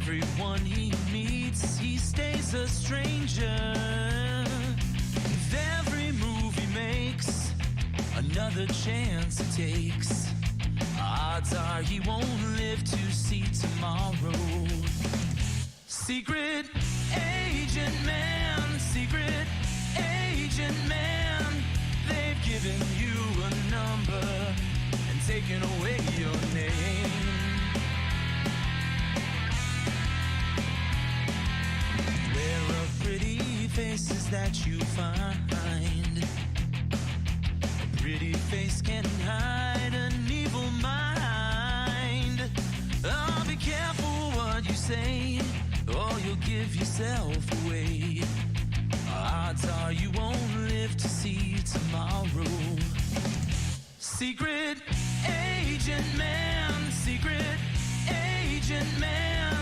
everyone he meets, he stays a stranger. With every move he makes, another chance he takes. Odds are he won't live to see tomorrow. Secret agent man, secret agent man, they've given you a number and taken away your name. There are pretty faces that you find. A pretty face can hide an evil mind. Oh, be careful what you say, or you'll give yourself away. Odds are you won't live to see tomorrow. Secret agent man, secret agent man,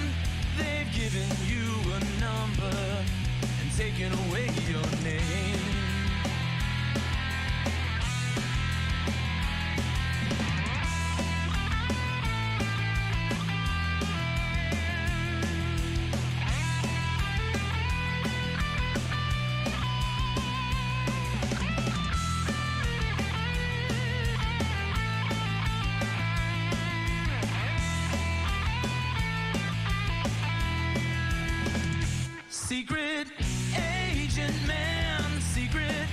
they've given you a number and taken away your name. Secret agent man, secret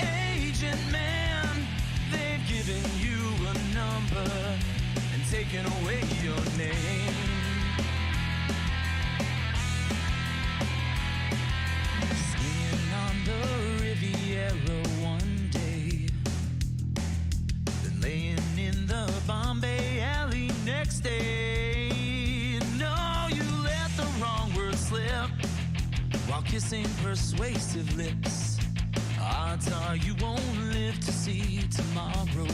agent man, they've given you a number and taken away your name. Swinging on the Riviera one day, then laying in the Bombay alley next day. No, you let the wrong word slip while kissing persuasive lips. Odds are you won't live to see tomorrow.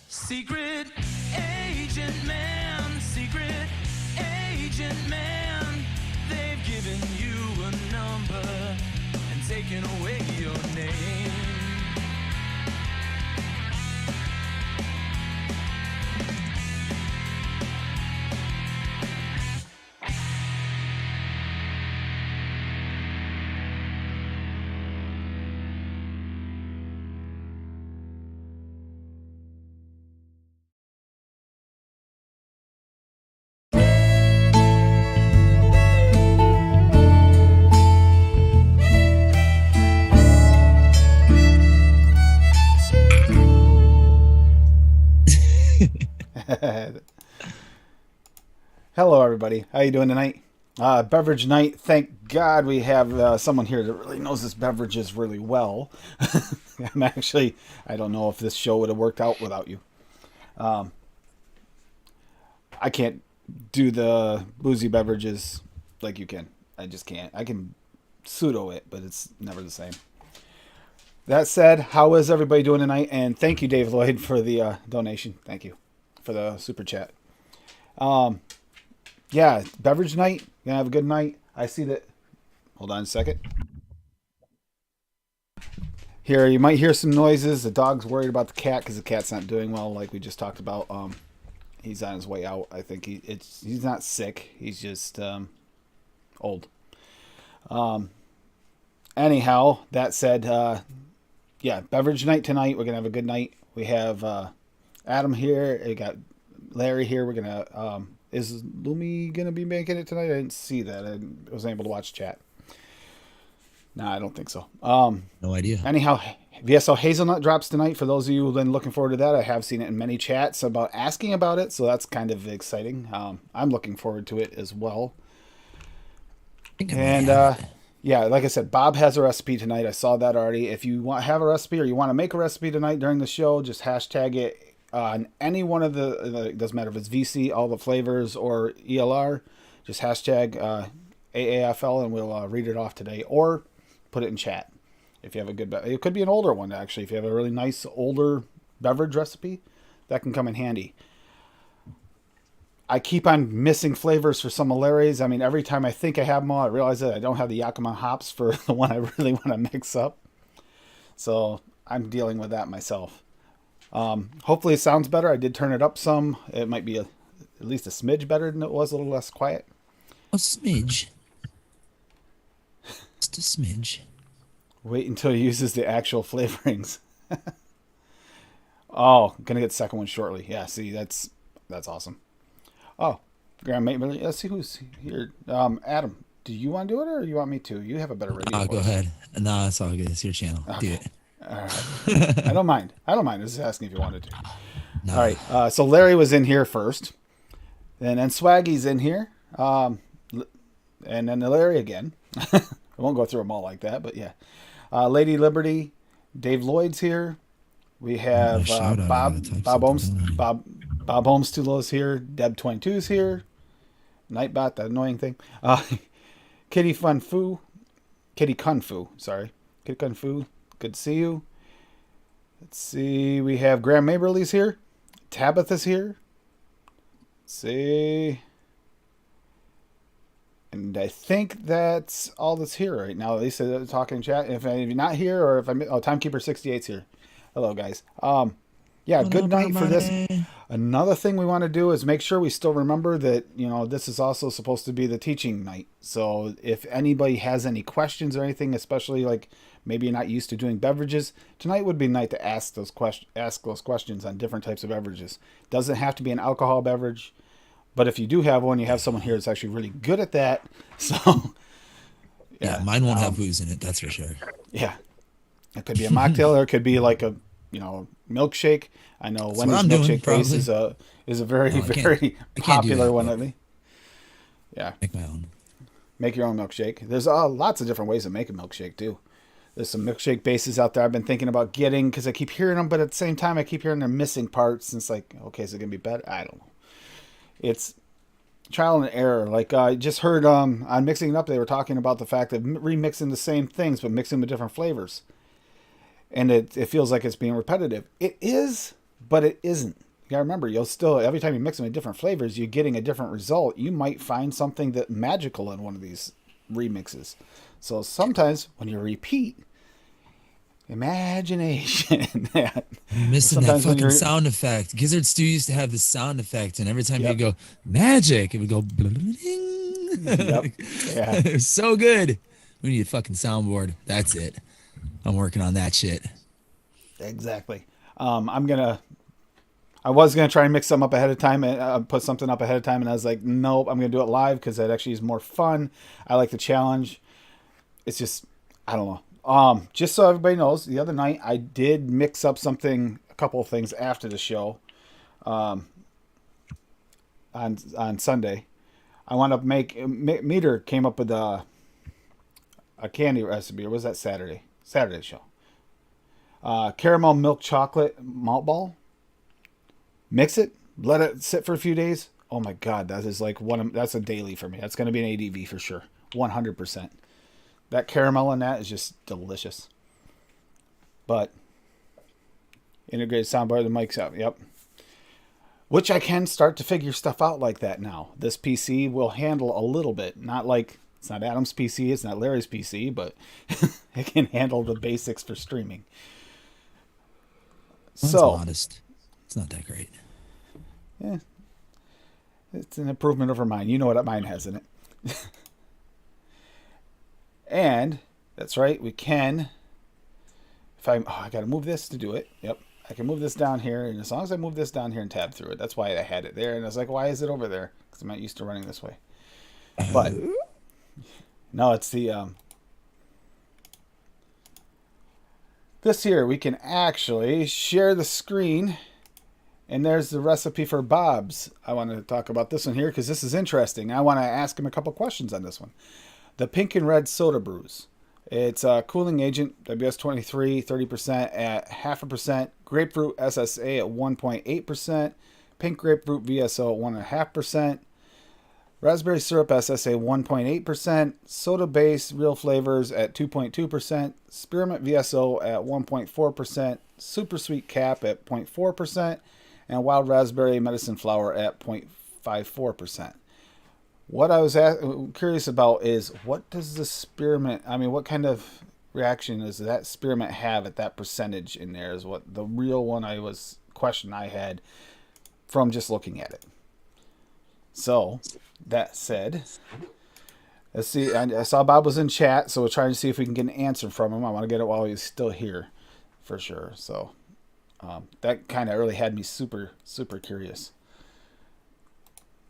Secret agent man, secret agent man, they've given you a number and taken away your name. Hello, everybody. How you doing tonight? Beverage night. Thank God we have someone here that really knows this beverages really well. I don't know if this show would have worked out without you. I can't do the boozy beverages like you can. I just can't. I can pseudo it, but it's never the same. That said, how is everybody doing tonight? And thank you, Dave Lloyd, for the donation. Thank you for the super chat. Yeah, beverage night. Gonna have a good night. I see that. Hold on a second. Here, you might hear some noises. The dog's worried about the cat because the cat's not doing well, like we just talked about. He's on his way out. I think he's not sick. He's just old. Anyhow, that said, yeah, beverage night tonight. We're gonna have a good night. We have Adam here. We got Larry here. We're gonna. Is Lumi going to be making it tonight? I didn't see that. I wasn't able to watch chat. No, I don't think so. No idea. Anyhow, yeah, so Hazelnut drops tonight. For those of you who've been looking forward to that, I have seen it in many chats about asking about it, so that's kind of exciting. I'm looking forward to it as well. And yeah, like I said, Bob has a recipe tonight. I saw that already. If you have a recipe or you want to make a reciby tonight during the show, just hashtag it on any one of the, it doesn't matter if it's VC, all the flavors, or ELR, just hashtag AAFL and we'll read it off today, or put it in chat. If you have a good, it could be an older one actually. If you have a really nice older beverage recipe, that can come in handy. I keep on missing flavors for some of Larry's. I mean, every time I think I have them all, I realize that I don't have the Yakima hops for the one I really want to mix up. So I'm dealing with that myself. Hopefully it sounds better. I did turn it up some. It might be at least a smidge better than it was, a little less quiet. A smidge. Just a smidge. Wait until he uses the actual flavorings. Oh, gonna get the second one shortly. Yeah, see, that's awesome. Oh, Graham, let's see who's here. Adam, do you want to do it or you want me to? You have a better radio Go voice. ahead. No, it's all good. It's your channel. Do Okay. it. All right. I don't mind. I don't mind. I was just asking if you wanted to. All Nah. right. So Larry was in here first, and then Swaggy's in here, and then Larry again. I won't go through them all like that, but yeah. Lady Liberty, Dave Lloyd's here. We have Shout out. I gotta type Bob Holmes something down. Bob Holmes Tulo's here. Deb 22's here. Nightbot, that annoying thing. Kitty Fun Fu. Kitty Kung Fu, sorry. Kitty Kung Fu. Good to see you. Let's see. We have Graham Maberly's here. Tabitha's here. Let's see. And I think that's all that's here right now. At least talking chat. If you're not here, or if I'm Timekeeper 68's here. Hello, guys. Yeah, What good up, night for this. everybody? Another thing we want to do is make sure we still remember that, this is also supposed to be the teaching night. So if anybody has any questions or anything, especially like maybe you're not used to doing beverages, tonight would be a night to ask those questions on different types of beverages. Doesn't have to be an alcohol beverage, but if you do have one, you have someone here that's actually really good at that. So Yeah, mine won't have booze in it. That's for sure. yeah, it could be a mocktail or it could be like a milkshake. I know That's Wendy's what I'm doing, milkshake base probably. is a very No, I can't- very I can't do popular that, one. but- I think. Yeah, Make my own. make your own milkshake. There's lots of different ways to make a milkshake too. There's some milkshake bases out there I've been thinking about getting because I keep hearing them, but at the same time I keep hearing they're missing parts. And it's like, okay, is it gonna be better? I don't know. It's trial and error. Like I just heard on Mixing It Up, they were talking about the fact of remixing the same things but mixing with different flavors, and it feels like it's being repetitive. It is, but it isn't. You gotta remember, you'll still every time you mix them with different flavors, you're getting a different result. You might find something that magical in one of these remixes. So sometimes when you repeat, imagination. I'm missing that Sometimes when fucking you're sound effect. Gizzard Stew used to have the sound effect, and every time Yep. you go magic, it would go. Yep. Yeah. It was so good. We need a fucking soundboard. That's it. I'm working on that shit. Exactly. I was gonna try and mix some up ahead of time and put something up ahead of time, and I was like, nope, I'm gonna do it live because that actually is more fun. I like the challenge. It's just, I don't know. Just so everybody knows, the other night I did mix up a couple of things after the show, on Sunday. I wound up Meter came up with a candy recipe, or was that Saturday? Saturday show. Caramel milk chocolate malt ball. Mix it, let it sit for a few days. Oh my god, that is like that's a daily for me. That's going to be an ADV for sure, 100%. That caramel in that is just delicious. But integrated soundbar, the mic's out. Yep. Which I can start to figure stuff out like that now. This PC will handle a little bit, not like it's not Adam's PC, it's not Larry's PC, but it can handle the basics for streaming. Mine's So modest. It's not that great. yeah, it's an improvement over mine. You know what mine has in it. And that's right, we can. I got to move this to do it. Yep, I can move this down here, and as long as I move this down here and tab through it, that's why I had it there. And I was like, why is it over there? Because I'm not used to running this way. But no, it's the this here. We can actually share the screen. And there's the recipe for Bob's. I want to talk about this one here because this is interesting. I want to ask him a couple questions on this one. The pink and red soda brews. It's a cooling agent, WS23, 30% at 0.5%. Grapefruit SSA at 1.8%. Pink grapefruit VSO at 1.5%. Raspberry syrup SSA 1.8%. Soda base real flavors at 2.2%. Spearmint VSO at 1.4%. Super sweet cap at 0.4%. And wild raspberry medicine flower at 0.54%. What I was curious about is what does the spearmint, what kind of reaction does that spearmint have at that percentage in there is what the real question I had from just looking at it. So, that said, Let's see. I saw Bob was in chat, so we're trying to see if we can get an answer from him. I want to get it while he's still here, for sure. So that kind of really had me super, super curious.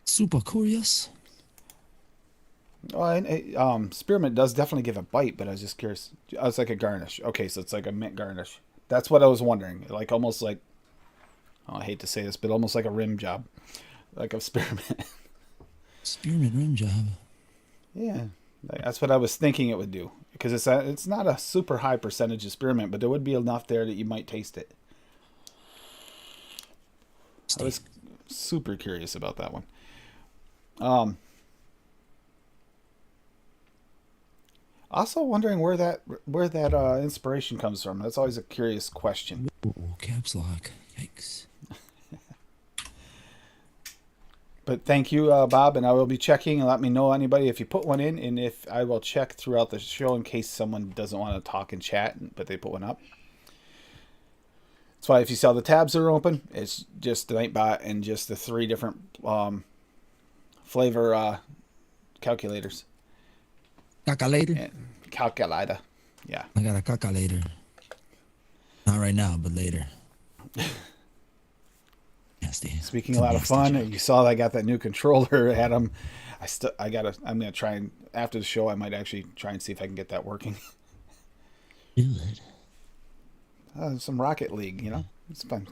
Super curious. Oh, and spearmint does definitely give a bite, but I was just curious. Oh, it's like a garnish. Okay, so it's like a mint garnish. That's what I was wondering. Like almost like, oh, I hate to say this, but almost like a rim job, like a spearmint. Spearmint rim job. Yeah, that's what I was thinking it would do, because it's not a super high percentage of spearmint, but there would be enough there that you might taste it. I was super curious about that one. Also wondering where that inspiration comes from. That's always a curious question. Ooh, caps lock. Yikes. But thank you, Bob, and I will be checking, and let me know anybody if you put one in, and if I will check throughout the show in case someone doesn't want to talk and chat, but they put one up. That's why if you saw the tabs that are open, it's just the Nightbot and just the 3 different flavor calculators. Calculator? Calculator. Yeah. I got a calculator. Not right now, but later. Nasty. Speaking a lot of fun, you saw I got that new controller, Adam. I'm gonna try and after the show I might actually try and see if I can get that working. Do it. Some Rocket League, it's fun.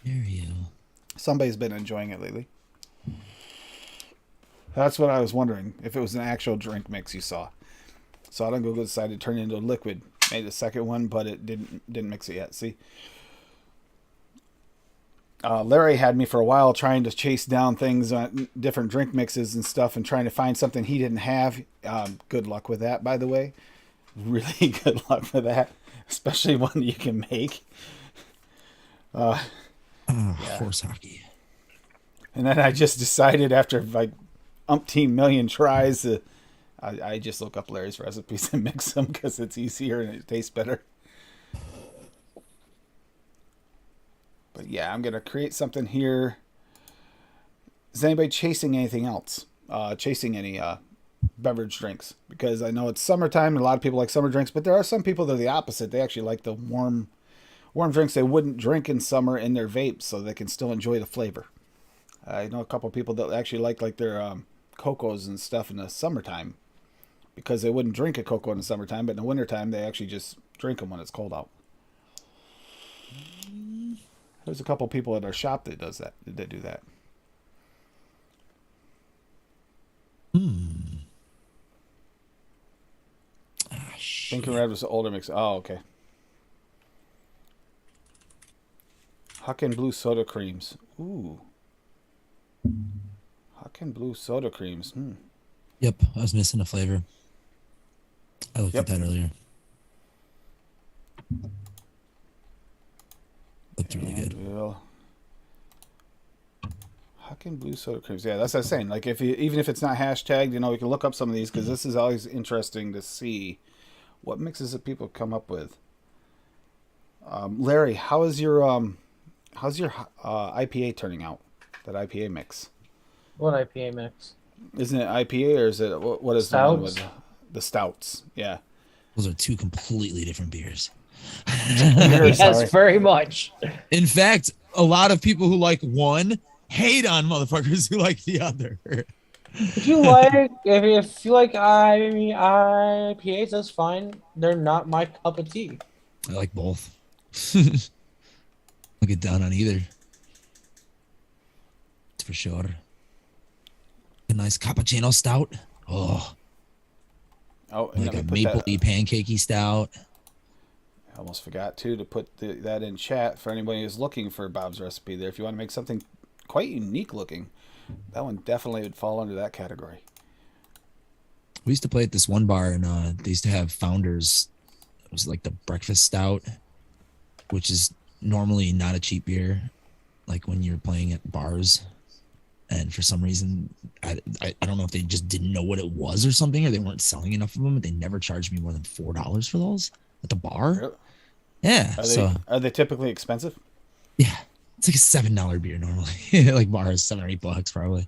There you go. Somebody's been enjoying it lately. That's what I was wondering, if it was an actual drink mix you saw. So I don't go decided to turn it into a liquid. Made the second one, but it didn't mix it yet. See, Larry had me for a while trying to chase down things on different drink mixes and stuff, and trying to find something he didn't have. Good luck with that, by the way. Really good luck with that, especially one you can make. Horse hockey. And then I just decided after like umpteen million tries to. I just look up Larry's recipes and mix them because it's easier and it tastes better. But yeah, I'm going to create something here. Is anybody chasing anything else? Chasing any beverage drinks? Because I know it's summertime and a lot of people like summer drinks, but there are some people that are the opposite. They actually like the warm drinks they wouldn't drink in summer in their vapes so they can still enjoy the flavor. I know a couple of people that actually like their cocos and stuff in the summertime, because they wouldn't drink a cocoa in the summertime, but in the wintertime, they actually just drink them when it's cold out. There's a couple people at our shop that do that. Pink and red was the older mix. Oh, okay. Huck and blue soda creams. Ooh. Huck and blue soda creams. Yep, I was missing a flavor. I looked at that earlier. Looked really good. Huck and blue soda creams. Yeah, that's what I was saying. Like even if it's not hashtagged, we can look up some of these because this is always interesting to see what mixes that people come up with. Larry, how's your IPA turning out? That IPA mix. What IPA mix? Isn't it IPA or is it what is Stouts? the one with the stouts? Yeah. Those are 2 completely different beers. Yes, very much. In fact, a lot of people who like one hate on motherfuckers who like the other. If you like IPAs, that's fine. They're not my cup of tea. I like both. I'll get down on either. That's for sure. A nice cappuccino stout. Oh, like a mapley pancakey stout. I almost forgot to put that in chat for anybody who's looking for Bob's recipe there. If you want to make something quite unique looking, that one definitely would fall under that category. We used to play at this one bar, and they used to have Founders. It was like the breakfast stout, which is normally not a cheap beer, like when you're playing at bars. And for some reason, I don't know if they just didn't know what it was or something, or they weren't selling enough of them. But they never charged me more than $4 for those at the bar. Really? Yeah. Are they typically expensive? Yeah, it's like a $7 beer normally. Like bars, $7 or $8 probably.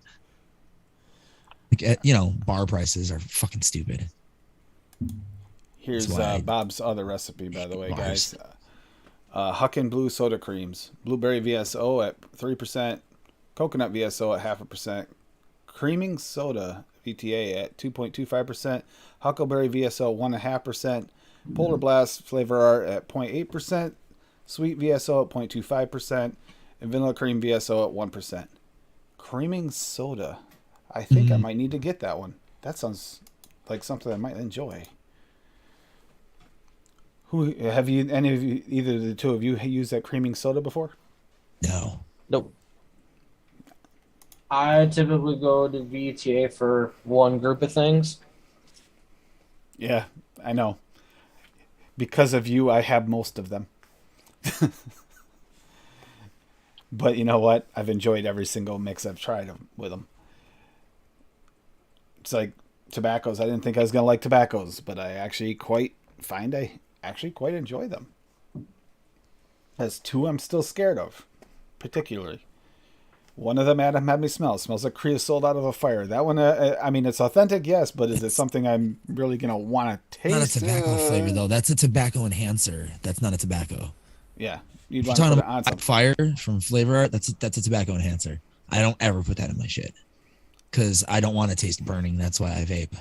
Like, bar prices are fucking stupid. Here's Bob's other recipe, by the way, Bars. guys. Huckin' Blue Soda Creams. Blueberry VSO at 3%. Coconut VSO at 0.5%. Creaming Soda VTA at 2.25%. Huckleberry VSO 1.5%. Polar Blast Flavor Art at 0.8%. Sweet VSO at 0.25%. And Vanilla Cream VSO at 1%. Creaming Soda. I think I might need to get that one. That sounds like something I might enjoy. Who have you? Any of you, either of the two of you, used that creaming soda before? No. Nope. I typically go to VTA for one group of things. Yeah, I know. Because of you, I have most of them. But you know what? I've enjoyed every single mix I've tried with them. It's like tobaccos. I didn't think I was going to like tobaccos, but I actually quite enjoy them. There's two I'm still scared of, particularly. One of them Adam had me smell. It smells like creosote out of a fire. That one, it's authentic, yes, but is it something I'm really going to want to taste? Not a tobacco flavor, though. That's a tobacco enhancer. That's not a tobacco. Yeah. If you're talking about fire from Flavor Art, that's a tobacco enhancer. I don't ever put that in my shit because I don't want to taste burning. That's why I vape.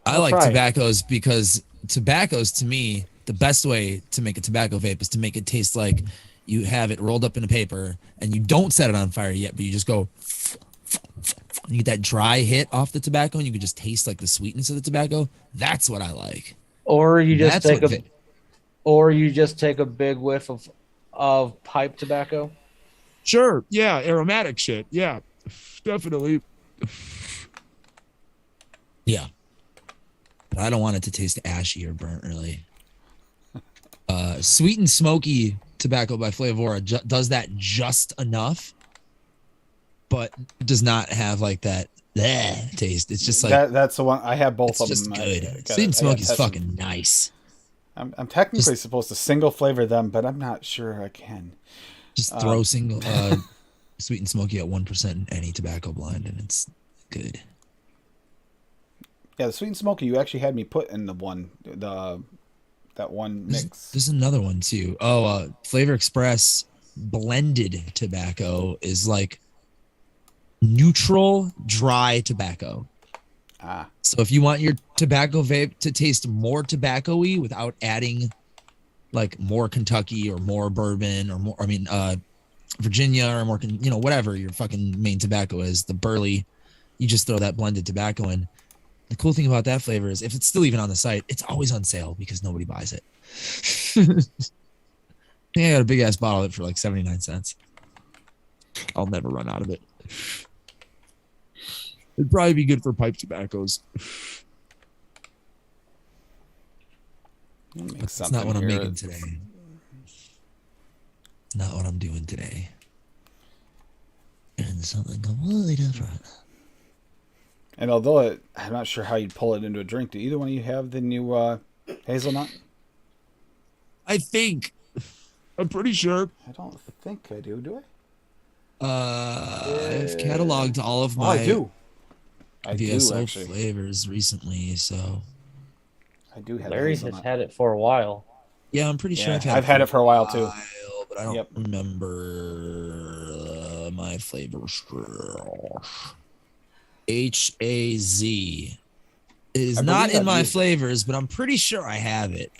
I like tobaccos because tobaccos, to me, the best way to make a tobacco vape is to make it taste like you have it rolled up in a paper and you don't set it on fire yet, but you just go, you get that dry hit off the tobacco and you can just taste like the sweetness of the tobacco. That's what I like. Or you just take a big whiff of pipe tobacco. Sure. Yeah. Aromatic shit. Yeah. Definitely. Yeah. But I don't want it to taste ashy or burnt, really. Sweet and smoky tobacco by Flavora does that just enough, but does not have like that taste. It's just like that's the one. I have both of them. Just good. Sweet and smoky is fucking nice. I'm technically supposed to single flavor them, but I'm not sure I can. Just throw single sweet and smoky at 1% in any tobacco blend, and it's good. Yeah, the sweet and smoky you actually had me put in that one mix. There's another one too. Flavor Express blended tobacco is like neutral dry tobacco. So if you want your tobacco vape to taste more tobacco-y without adding like more Kentucky or more bourbon or more, Virginia or more, whatever your fucking main tobacco is, the burley, you just throw that blended tobacco in. The cool thing about that flavor is if it's still even on the site, it's always on sale because nobody buys it. I got a big ass bottle of it for like 79 cents. I'll never run out of it. It'd probably be good for pipe tobaccos. That's not what I'm making today. Not what I'm doing today. And something completely different. And although I'm not sure how you'd pull it into a drink, do either one of you have the new hazelnut? I think. I'm pretty sure. I don't think I do. Do I? I've cataloged all of my I do VSO actually. flavors recently, so I do have Larry has had it for a while. yeah, I'm pretty sure I've had it for a while too. But I don't remember my flavor. HAZ. It is not in my flavors, but I'm pretty sure I have it.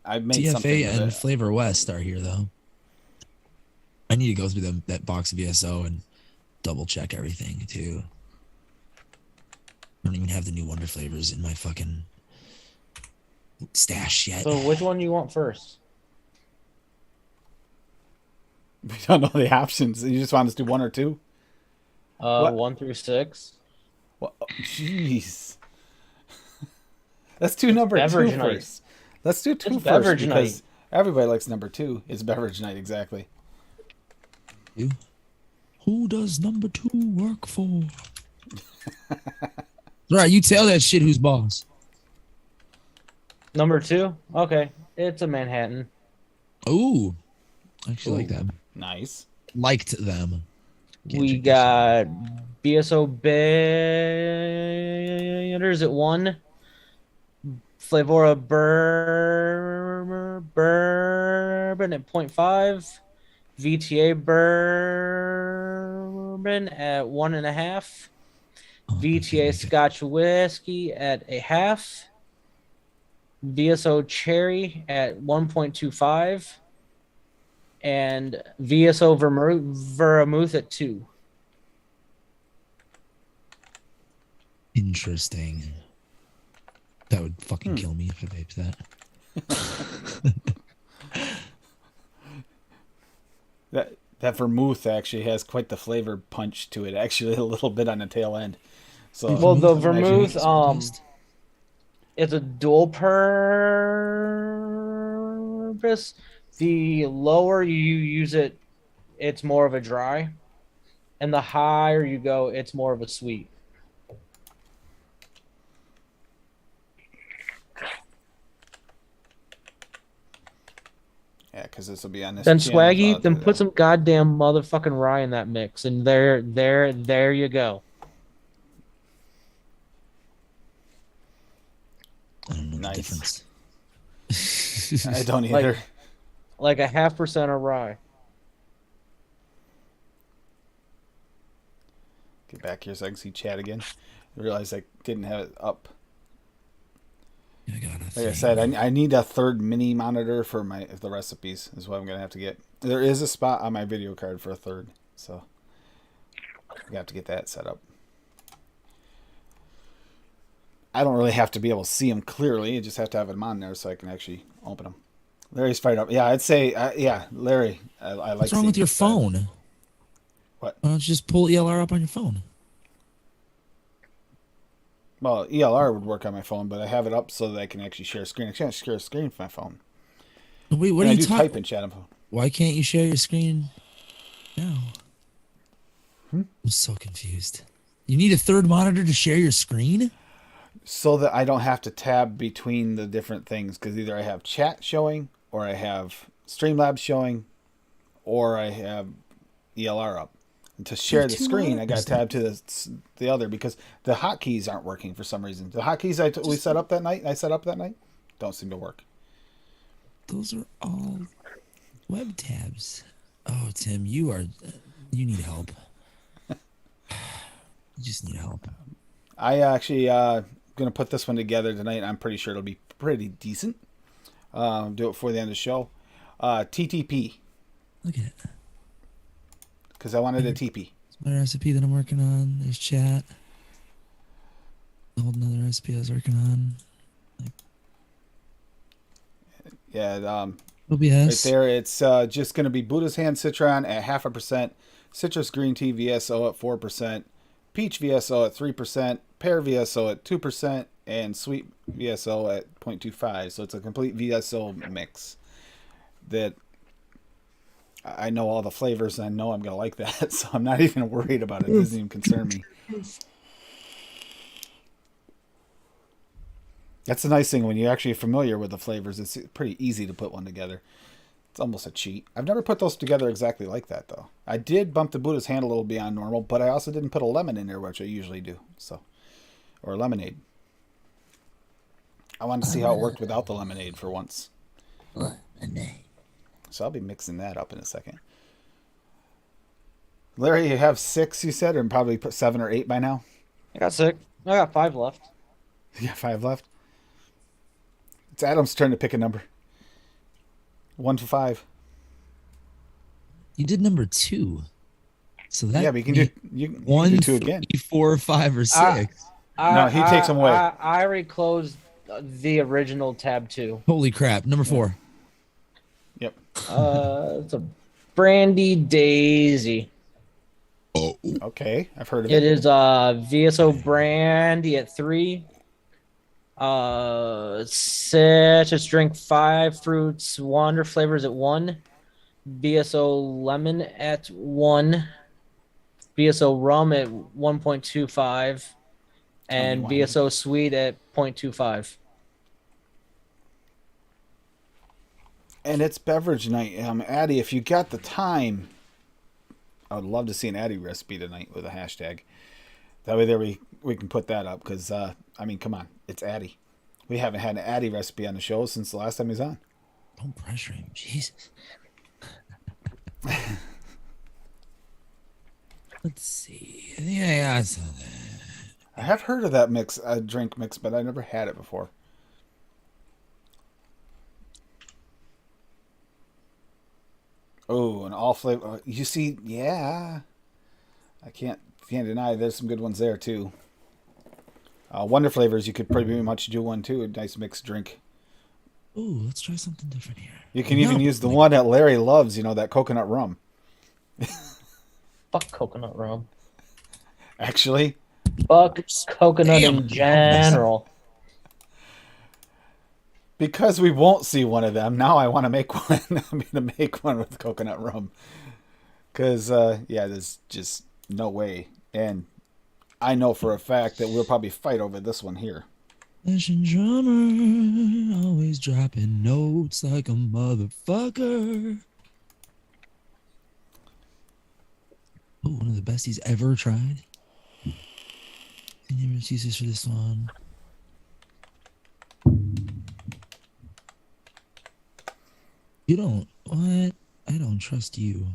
I've made something TFA and Flavor West are here though. I need to go through that box of VSO and double check everything too. I don't even have the new Wonder flavors in my fucking stash yet. So which one do you want first? We don't know the options. You just want us to do one or two? 1 through 6. Well, jeez. Let's do number Beverage 2 night. first. Let's do 2 It's first beverage because night. everybody likes number 2. It's beverage night, exactly. You? Who does number 2 work for? Right, you tell that shit who's boss. Number 2? Okay. It's a Manhattan. Ooh. I actually like them. Nice. Liked them. We got BSO bitters at 1. Flavora bourbon at 0.5. VTA bourbon at 1.5. VTA Scotch whiskey at a half. VSO cherry at 1.25. And VSO vermouth at 2. Interesting. That would fucking kill me if I vaped that. That vermouth actually has quite the flavor punch to it. Actually, a little bit on the tail end. So, Well, the imagine- vermouth, it's a dual purpose. The lower you use it, it's more of a dry, and the higher you go, it's more of a sweet. Yeah, because this will be on this. Then channel, Swaggy, then put some goddamn motherfucking rye in that mix, and there you go. I don't know Nice. the difference. I don't either. Like a 0.5% of rye. Get back here so I can see chat again. I realized I didn't have it up. I got it. Like I said, I need a third mini monitor for the recipes. Is what I'm gonna have to get. There is a spot on my video card for a third, so I have to get that set up. I don't really have to be able to see them clearly. I just have to have them on there so I can actually open them. Larry's fired up. Yeah, I'd say, yeah, Larry. I like. What's wrong with your phone? What? Why don't you just pull ELR up on your phone? Well, ELR would work on my phone, but I have it up so that I can actually share a screen. I can't share a screen from my phone. Wait, what And are I you do talking? type in chat on phone. Why can't you share your screen now? I'm so confused. You need a third monitor to share your screen? So that I don't have to tab between the different things, because either I have chat showing, or I have Streamlabs showing, or I have ELR up. And to share the screen, I got to tab to the other, because the hotkeys aren't working for some reason. The hotkeys we set up that night, don't seem to work. Those are all web tabs. Oh, Tim, you need help. You just need help. I actually going to put this one together tonight. I'm pretty sure it'll be pretty decent. Do it before the end of the show. TTP. Look at it. Because I wanted a TP. It's my recipe that I'm working on. There's chat. A whole another recipe I was working on. Yeah, OBS. right there. It's just going to be Buddha's Hand Citron at 0.5%, Citrus Green Tea VSO at 4%, Peach VSO at 3%, Pear VSO at 2%, and Sweet VSO at 0.25. So it's a complete VSO mix that I know all the flavors, and I know I'm going to like that. So I'm not even worried about it. It doesn't even concern me. That's the nice thing when you're actually familiar with the flavors. It's pretty easy to put one together. It's almost a cheat. I've never put those together exactly like that, though. I did bump the Buddha's Hand a little beyond normal, but I also didn't put a lemon in there, which I usually do. So, or lemonade. I wanted to see how it worked without the lemonade for once. Lemonade. So I'll be mixing that up in a second. Larry, you have 6, you said, or probably put 7 or 8 by now? I got 6. I got 5 left. You got 5 left? It's Adam's turn to pick a number. 1 to 5. You did number 2. So that Yeah, but you can do 1, do 2 again. 3, 4, 5, or 6. No, he takes them away. I already closed the original tab 2. Holy crap. Number 4. Yep. It's a Brandy Daisy. Okay, I've heard of It it. is VSO Brandy at 3. Citrus drink 5, fruits, wander flavors at 1. BSO lemon at 1. BSO rum at 1.25. And wine. BSO sweet at 0.25. And it's beverage night. Addie, if you got the time, I would love to see an Addy recipe tonight with a hashtag. That way, we can put that up because I mean, come on, it's Addy. We haven't had an Addy recipe on the show since the last time he was on. Don't pressure him, Jesus. Let's see. Yeah, I have heard of that drink mix, but I never had it before. Oh, an all flavor. You see, yeah. I can't deny there's some good ones there too. Wonder flavors, you could pretty much do one too. A nice mixed drink. ooh, let's try something different here. You can even use the one that Larry loves. You know, that coconut rum. Fuck coconut rum. Actually, Fuck coconut in general. because we won't see one of them, now I want to make one. I'm going to make one with coconut rum. Because, yeah, there's just no way. And I know for a fact that we'll probably fight over this one here. Session drummer, always dropping notes like a motherfucker. Oh, one of the best he's ever tried. Any excuses for this one? You don't. What? I don't trust you.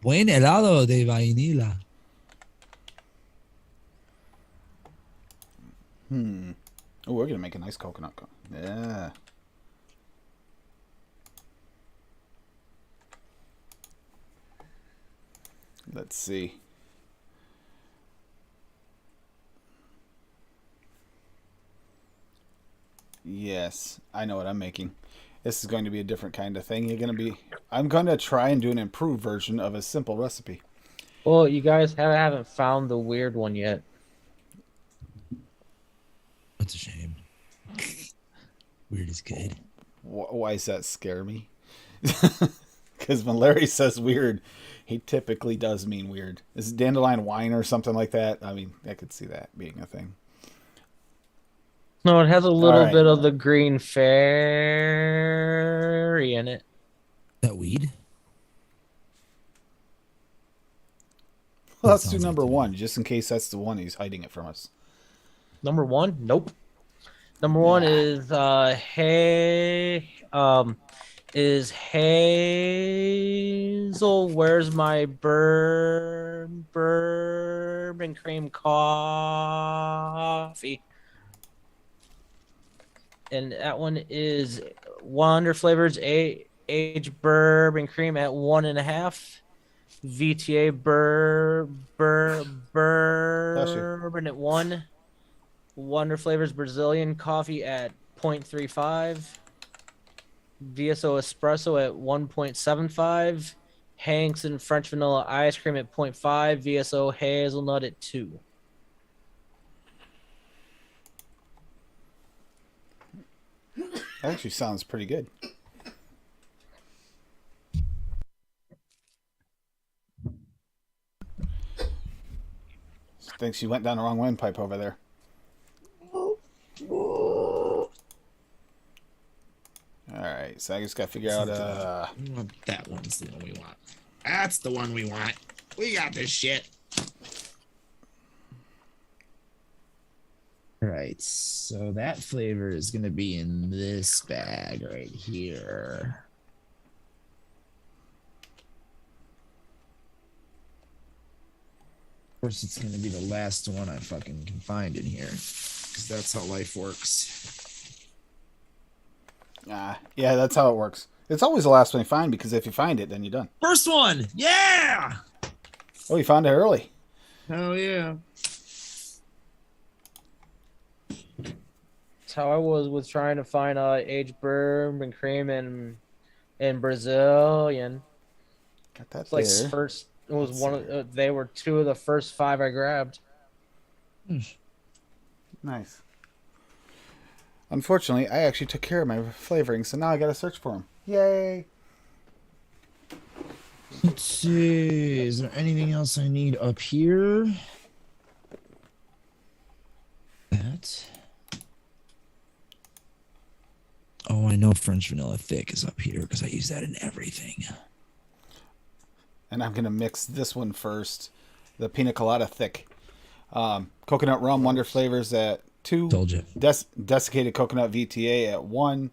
Buen helado de vainilla. Oh, we're going to make a nice coconut. Yeah. Let's see. Yes, I know what I'm making. This is going to be a different kind of thing. I'm going to try and do an improved version of a simple recipe. Well, you guys haven't found the weird one yet. That's a shame. Weird is good. Why does that scare me? Because when Larry says weird, he typically does mean weird. Is it dandelion wine or something like that? I mean, I could see that being a thing. No, it has a little right. bit of the green fairy in it. That weed? Well, let's do sounds like number the one, just in case that's the one he's hiding it from us. Number one? Nope. Number one is Hazel. Where's my bourbon cream coffee? And that one is Wonder Flavors aged bourbon cream at 1.5. VTA bourbon at 1. Wonder Flavors Brazilian coffee at 0.35. VSO espresso at 1.75. Hanks and French vanilla ice cream at 0.5. VSO hazelnut at 2. That actually sounds pretty good. Thinks you went down the wrong windpipe over there. Alright, so I just gotta figure out That one's the one we want. That's the one we want. We got this shit. All right, so that flavor is going to be in this bag right here. Of course, it's going to be the last one I fucking can find in here, because that's how life works. yeah, that's how it works. It's always the last one you find, because if you find it, then you're done. First one! Yeah! Oh, you found it early. Hell yeah. That's how I was with trying to find aged bourbon cream and Brazilian. Got that It's like there. first. It was one of. They were 2 of the first 5 I grabbed. Nice. Unfortunately, I actually took care of my flavoring, so now I gotta search for them. Yay! Let's see. Is there anything else I need up here? That. know French vanilla thick is up here because I use that in everything. And I'm going to mix this one first. The pina colada thick. Coconut rum, Wonder Flavors at 2. Told you. Desiccated coconut VTA at 1.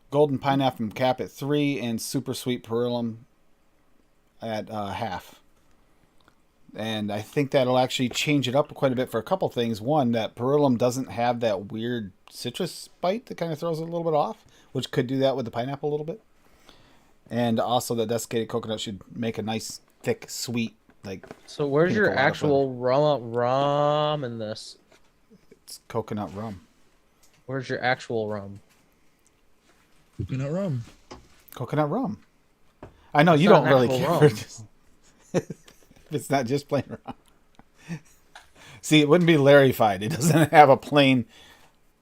Golden pineapple cap at 3. And super sweet perillum at half. And I think that'll actually change it up quite a bit for a couple things. One, that perillum doesn't have that weird citrus bite that kind of throws it a little bit off, which could do that with the pineapple a little bit. And also the desiccated coconut should make a nice, thick, sweet, like... So where's pina your colada actual rum in this? It's coconut rum. Where's your actual rum? Coconut rum. Coconut rum. I know It's you not don't really actual care. rum. Just, it's not just plain rum. See, it wouldn't be Larry-fied. It doesn't have a plain,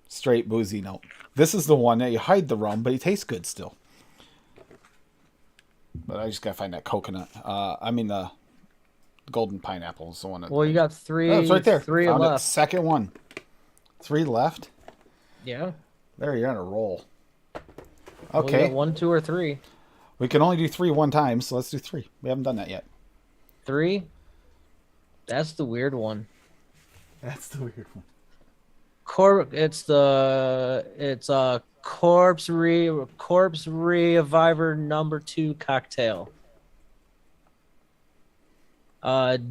straight boozy note. This is the one that you hide the rum, but it tastes good still. But I just gotta find that coconut. The golden pineapple is the one. Well, you got 3. Oh, it's right there. 3 Found it. left. Second one. 3 left. Yeah. Larry, you're on a roll. Well, you Okay. got 1, 2, or 3. We can only do 3 one time, so let's do 3. We haven't done that yet. 3. That's the weird one. That's the weird one. It's Corpse Reviver number 2 cocktail. It's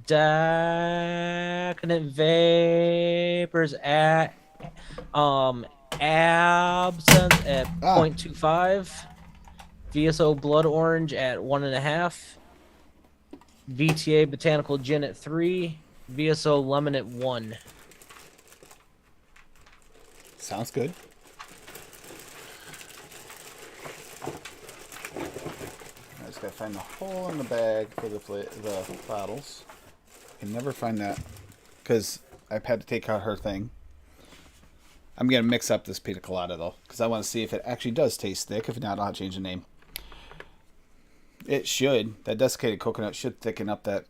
Decadent Vapors at Absinthe at 0.25. VSO Blood Orange at 1.5. VTA Botanical Gin at 3. VSO Lemon at 1. Sounds good. I just gotta find the hole in the bag for the bottles. I can never find that because I've had to take out her thing. I'm gonna mix up this pina colada though because I want to see if it actually does taste thick. If not, I'll change the name. It should. That desiccated coconut should thicken up that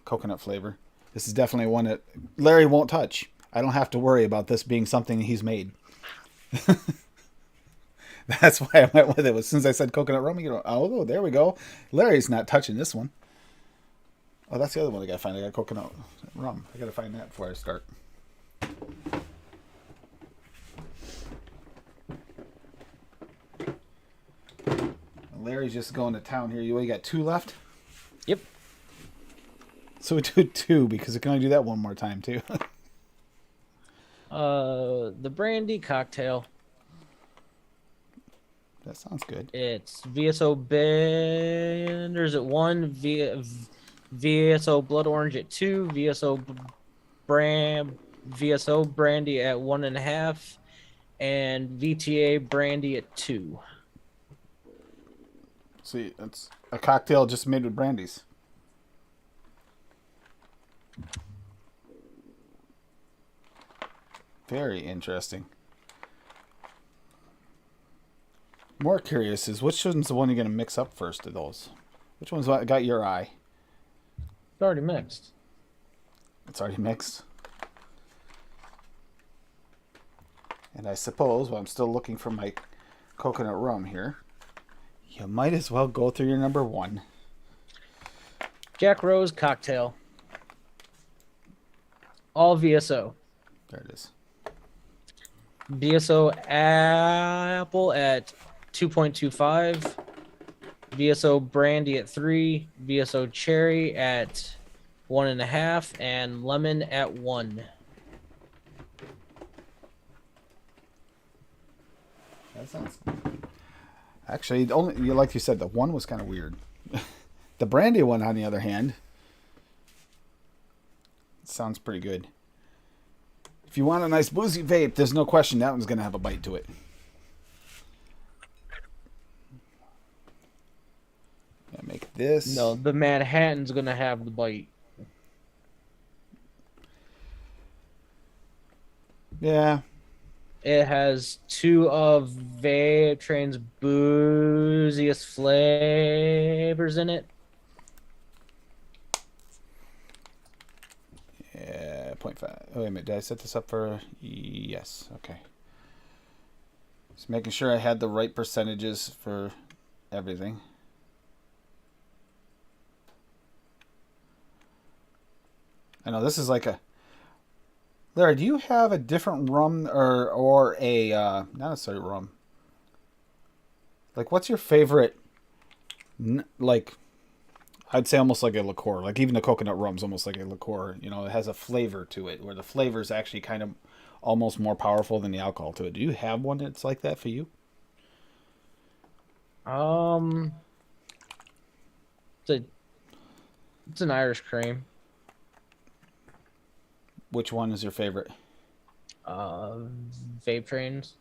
coconut flavor. This is definitely one that Larry won't touch. I don't have to worry about this being something he's made. That's why I went with it. As soon as I said coconut rum, you know, oh, there we go. Larry's not touching this one. Oh, that's the other one I gotta find. I got coconut rum. I gotta find that before I start. Larry's just going to town here. You only got 2 left? Yep. So we do 2 because we can only do that one more time too. The brandy cocktail. That sounds good. It's VSO Benders at 1, VSO Blood Orange at 2, VSO Brandy at 1.5, and VTA Brandy at 2. See, it's a cocktail just made with brandies. Very interesting. More curious is which one's the one you're going to mix up first of those? Which one's what got your eye? It's already mixed. It's already mixed. And I suppose, while I'm still looking for my coconut rum here, you might as well go through your number 1. Jack Rose cocktail. All VSO. There it is. VSO Apple at 2.25. VSO Brandy at 3. VSO Cherry at 1.5. And Lemon at 1. That sounds... Actually, like you said, the one was kind of weird. The brandy one, on the other hand, sounds pretty good. If you want a nice boozy vape, there's no question that one's going to have a bite to it. Gonna make this. No, the Manhattan's going to have the bite. Yeah. It has 2 of Vape Train's booziest flavors in it. Yeah, 0.5. Oh, wait a minute. Did I set this up for... Yes. Okay. Just making sure I had the right percentages for everything. I know this is like a... Larry, do you have a different rum or a... not necessarily rum. Like, what's your favorite... Like, I'd say almost like a liqueur. Like, even the coconut rum's almost like a liqueur. You know, it has a flavor to it, where the flavor is actually kind of almost more powerful than the alcohol to it. Do you have one that's like that for you? It's an Irish cream. Which one is your favorite? Vape trains.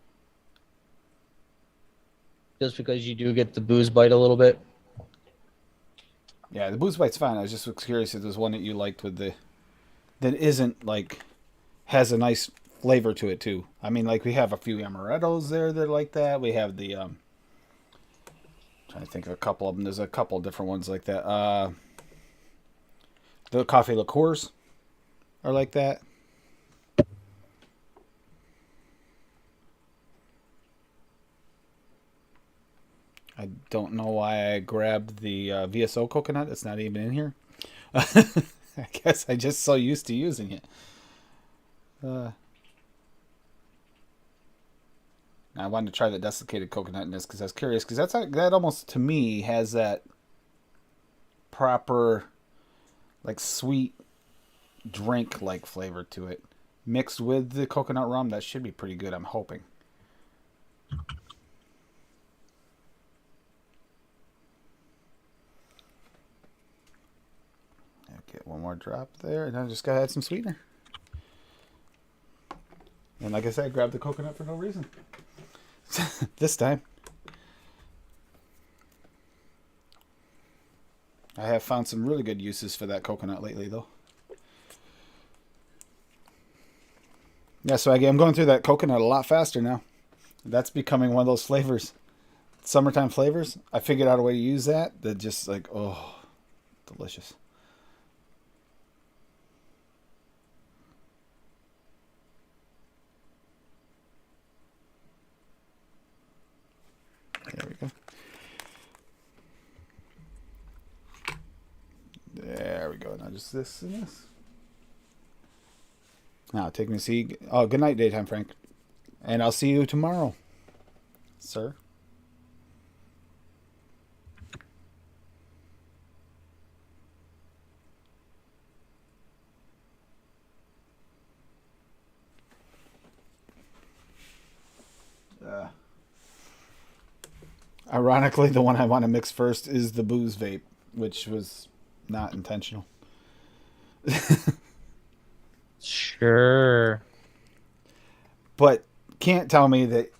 Just because you do get the booze bite a little bit. Yeah, the booze bite's fine. I was just curious if there's one that you liked with the... That isn't, like... Has a nice flavor to it, too. I mean, like, we have a few amarettos there that are like that. We have the... trying to think of a couple of them. There's a couple of different ones like that. The coffee liqueurs are like that. I don't know why I grabbed the VSO coconut. It's not even in here. I guess I just so used to using it. I wanted to try the desiccated coconut in this because I was curious, because that almost to me has that proper, like, sweet drink like flavor to it, mixed with the coconut rum. That should be pretty good, I'm hoping. Get one more drop there, and I just gotta add some sweetener. And like I said, I grabbed the coconut for no reason. This time. I have found some really good uses for that coconut lately, though. Yeah, so I'm going through that coconut a lot faster now. That's becoming one of those flavors. Summertime flavors. I figured out a way to use that. That just like, oh, delicious. There we go. There we go. Now just this and this. Now take me to see. Oh, good night, Daytime Frank. And I'll see you tomorrow, sir. Ironically, the one I want to mix first is the booze vape, which was not intentional. Sure. But can't tell me that,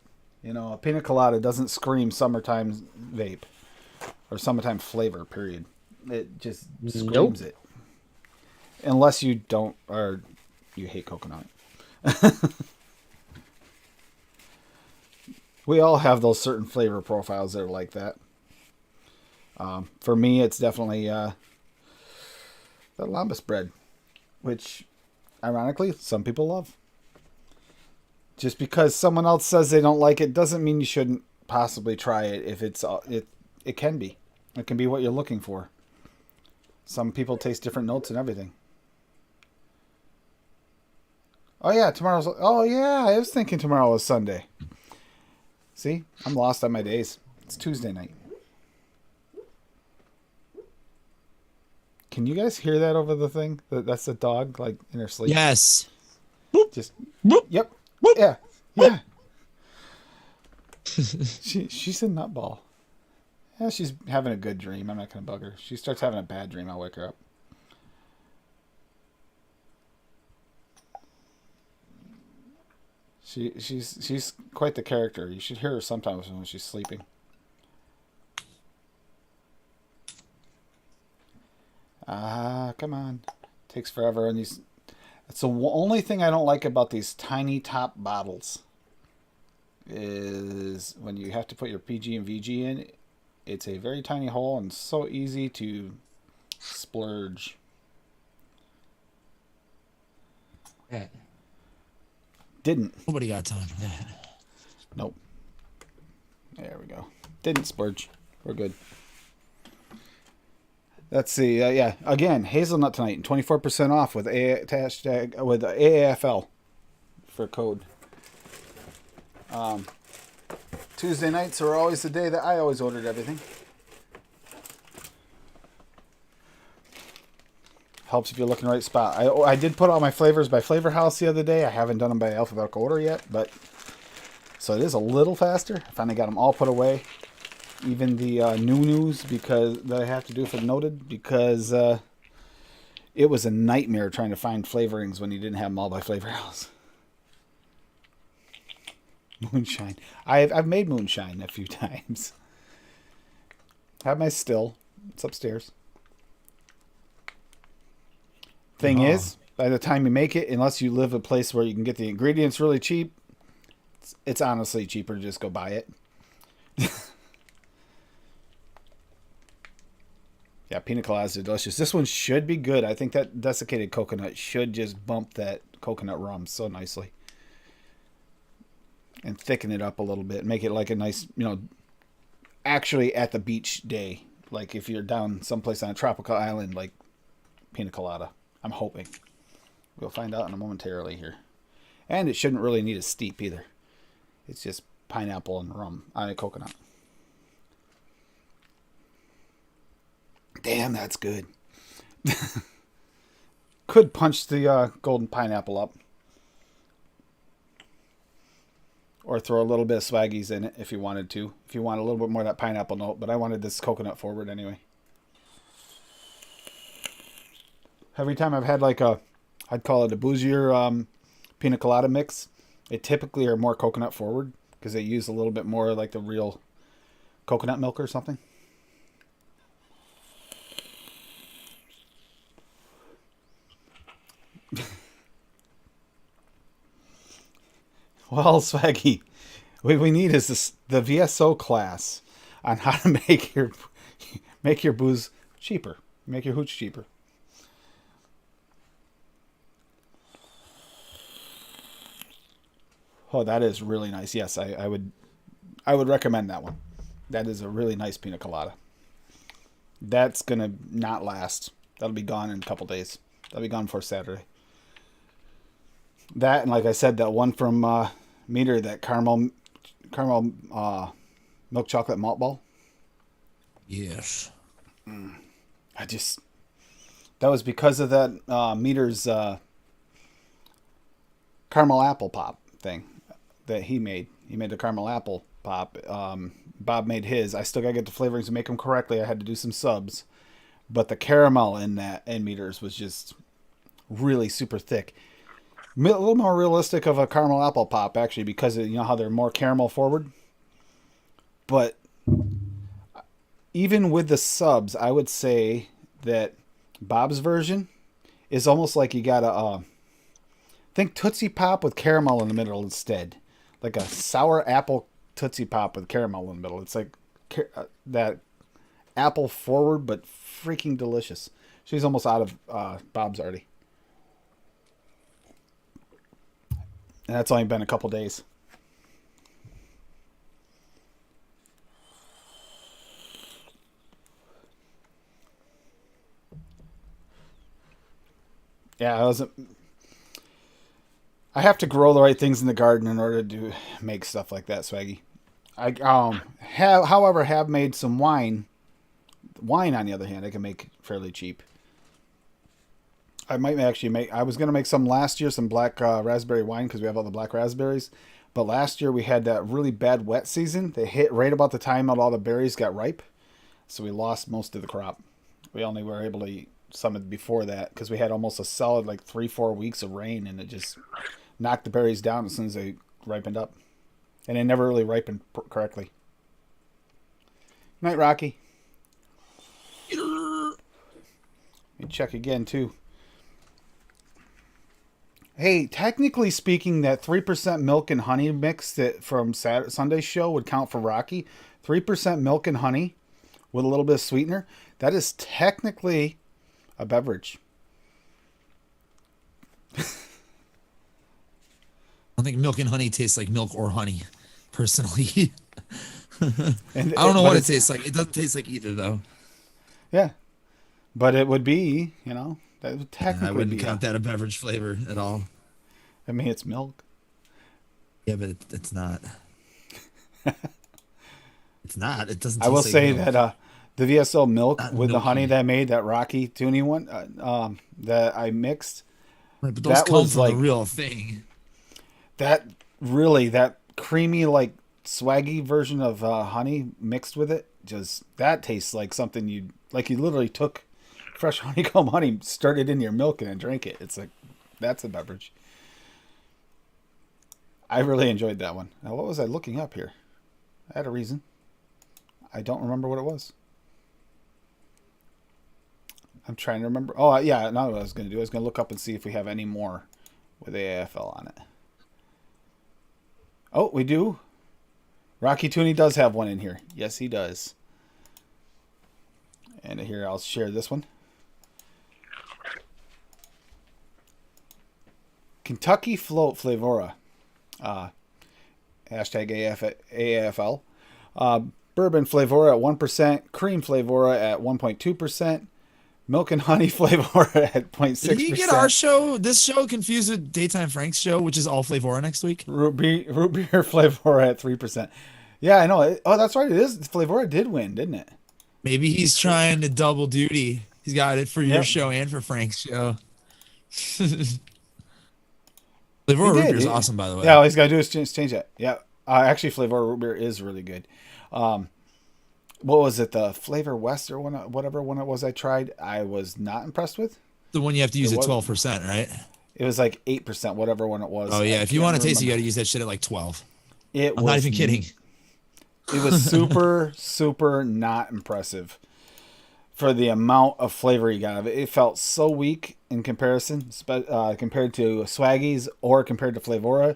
you know, a pina colada doesn't scream summertime vape or summertime flavor, period. It just screams it. Unless you don't, or you hate coconut. We all have those certain flavor profiles that are like that. For me, it's definitely the lambus bread, which, ironically, some people love. Just because someone else says they don't like it doesn't mean you shouldn't possibly try it. If it can be. It can be what you're looking for. Some people taste different notes and everything. Oh yeah, oh yeah, I was thinking tomorrow was Sunday. See, I'm lost on my days. It's Tuesday night. Can you guys hear that over the thing? That's the dog, like, in her sleep. Yes. Just. Boop. Yep. Boop. Yeah. Yeah. She's a nutball. Yeah, she's having a good dream. I'm not gonna bug her. She starts having a bad dream, I'll wake her up. She's quite the character. You should hear her sometimes when she's sleeping. Ah, come on. Takes forever, and these. That's the only thing I don't like about these tiny top bottles. Is when you have to put your PG and VG in. It's a very tiny hole and so easy to splurge. Yeah. Didn't. Nobody got time for that. Nope. There we go. Didn't splurge. We're good. Let's see. Yeah, again, hazelnut tonight, 24% off with hashtag with AAFL for code. Tuesday nights are always the day that I always ordered everything. Helps if you're looking in the right spot. I did put all my flavors by Flavor House the other day. I haven't done them by alphabetical order yet, but so it is a little faster. I finally got them all put away. Even the new news because that I have to do for noted because it was a nightmare trying to find flavorings when you didn't have them all by Flavor House. Moonshine. I've made moonshine a few times. I have my still. It's upstairs. Thing is, by the time you make it, unless you live a place where you can get the ingredients really cheap, it's honestly cheaper to just go buy it. Yeah, pina coladas are delicious. This one should be good. I think that desiccated coconut should just bump that coconut rum so nicely. And thicken it up a little bit. Make it like a nice, actually at the beach day. Like if you're down someplace on a tropical island, like pina colada. I'm hoping. We'll find out in a momentarily here. And it shouldn't really need a steep either. It's just pineapple and rum. Coconut. Damn, that's good. Could punch the golden pineapple up. Or throw a little bit of Swaggies in it if you wanted to. If you want a little bit more of that pineapple note. But I wanted this coconut forward anyway. Every time I've had I'd call it a bougier pina colada mix, it typically are more coconut forward. Because they use a little bit more like the real coconut milk or something. Well, Swaggy, what we need is the VSO class on how to make your booze cheaper, make your hooch cheaper. Oh, that is really nice. Yes, I would recommend that one. That is a really nice pina colada. That's gonna not last. That'll be gone in a couple days. That'll be gone before Saturday. That and like I said, that one from Meter, that caramel milk chocolate malt ball. Yes. That was because of that Meter's caramel apple pop thing that he made. He made the caramel apple pop. Bob made his. I still gotta get the flavorings to make them correctly. I had to do some subs, but the caramel in Meters was just really super thick. A little more realistic of a caramel apple pop, actually, because of, how they're more caramel forward. But even with the subs, I would say that Bob's version is almost like you gotta think Tootsie Pop with caramel in the middle instead, like a sour apple Tootsie Pop with caramel in the middle. It's like that apple forward, but freaking delicious. She's almost out of Bob's already. And that's only been a couple days. Yeah, I have to grow the right things in the garden in order to make stuff like that, Swaggy. I have made some wine. Wine, on the other hand, I can make fairly cheap. I might actually make. I was gonna make some last year, some black raspberry wine because we have all the black raspberries. But last year we had that really bad wet season. They hit right about the time that all the berries got ripe, so we lost most of the crop. We only were able to eat some before that because we had almost a solid 3-4 weeks of rain, and it just knocked the berries down as soon as they ripened up, and they never really ripened correctly. Night, Rocky. Let me check again too. Hey, technically speaking, that 3% milk and honey mix that from Sunday's show would count for Rocky. 3% milk and honey with a little bit of sweetener. That is technically a beverage. I don't think milk and honey tastes like milk or honey, personally. And I don't know but what it it's- tastes like. It doesn't taste like either, though. Yeah, but it would be, that would technically I wouldn't be. count that a beverage flavor at all. I mean, it's milk. Yeah, but it's not. It's not. It doesn't. I will taste like say milk. that the VSO milk Not with the honey milky. that I made, that Rocky Toonie one, that I mixed, Right, but those that come was from like- the real thing. that creamy, like swaggy version of honey mixed with it, just that tastes like something you literally took fresh honeycomb honey, stirred it in your milk, and then drank it. It's like, that's a beverage. I really enjoyed that one. Now, what was I looking up here? I had a reason. I don't remember what it was. I'm trying to remember. Oh, yeah, no, what I was going to do. I was going to look up and see if we have any more with AFL on it. Oh, we do. Rocky Tooney does have one in here. Yes, he does. And here, I'll share this one. Kentucky Float Flavora. Hashtag AFL. Bourbon Flavora at 1%. Cream Flavora at 1.2%. Milk and Honey Flavora at 0.6%. Did you get our show, this show, confused with Daytime Frank's show, which is all Flavora next week? Root beer Flavora at 3%. Yeah, I know. Oh, that's right. It is. Flavora did win, didn't it? Maybe he's trying to double duty. He's got it for your Yep. show and for Frank's show. Flavora He root did. beer is He- awesome, by the way. Yeah, all he's got to do is change that. Yeah. Actually, Flavora root beer is really good. What was it? The Flavor West or whatever one it was I tried, I was not impressed with. The one you have to use It at was- 12%, right? It was like 8%, whatever one it was. Oh, I yeah. If you can't want to taste it, you got remember. to use that shit at like 12. It I'm was not even kidding. It was super, super not impressive for the amount of flavor you got of it. It felt so weak in comparison, compared to Swaggies or compared to Flavora.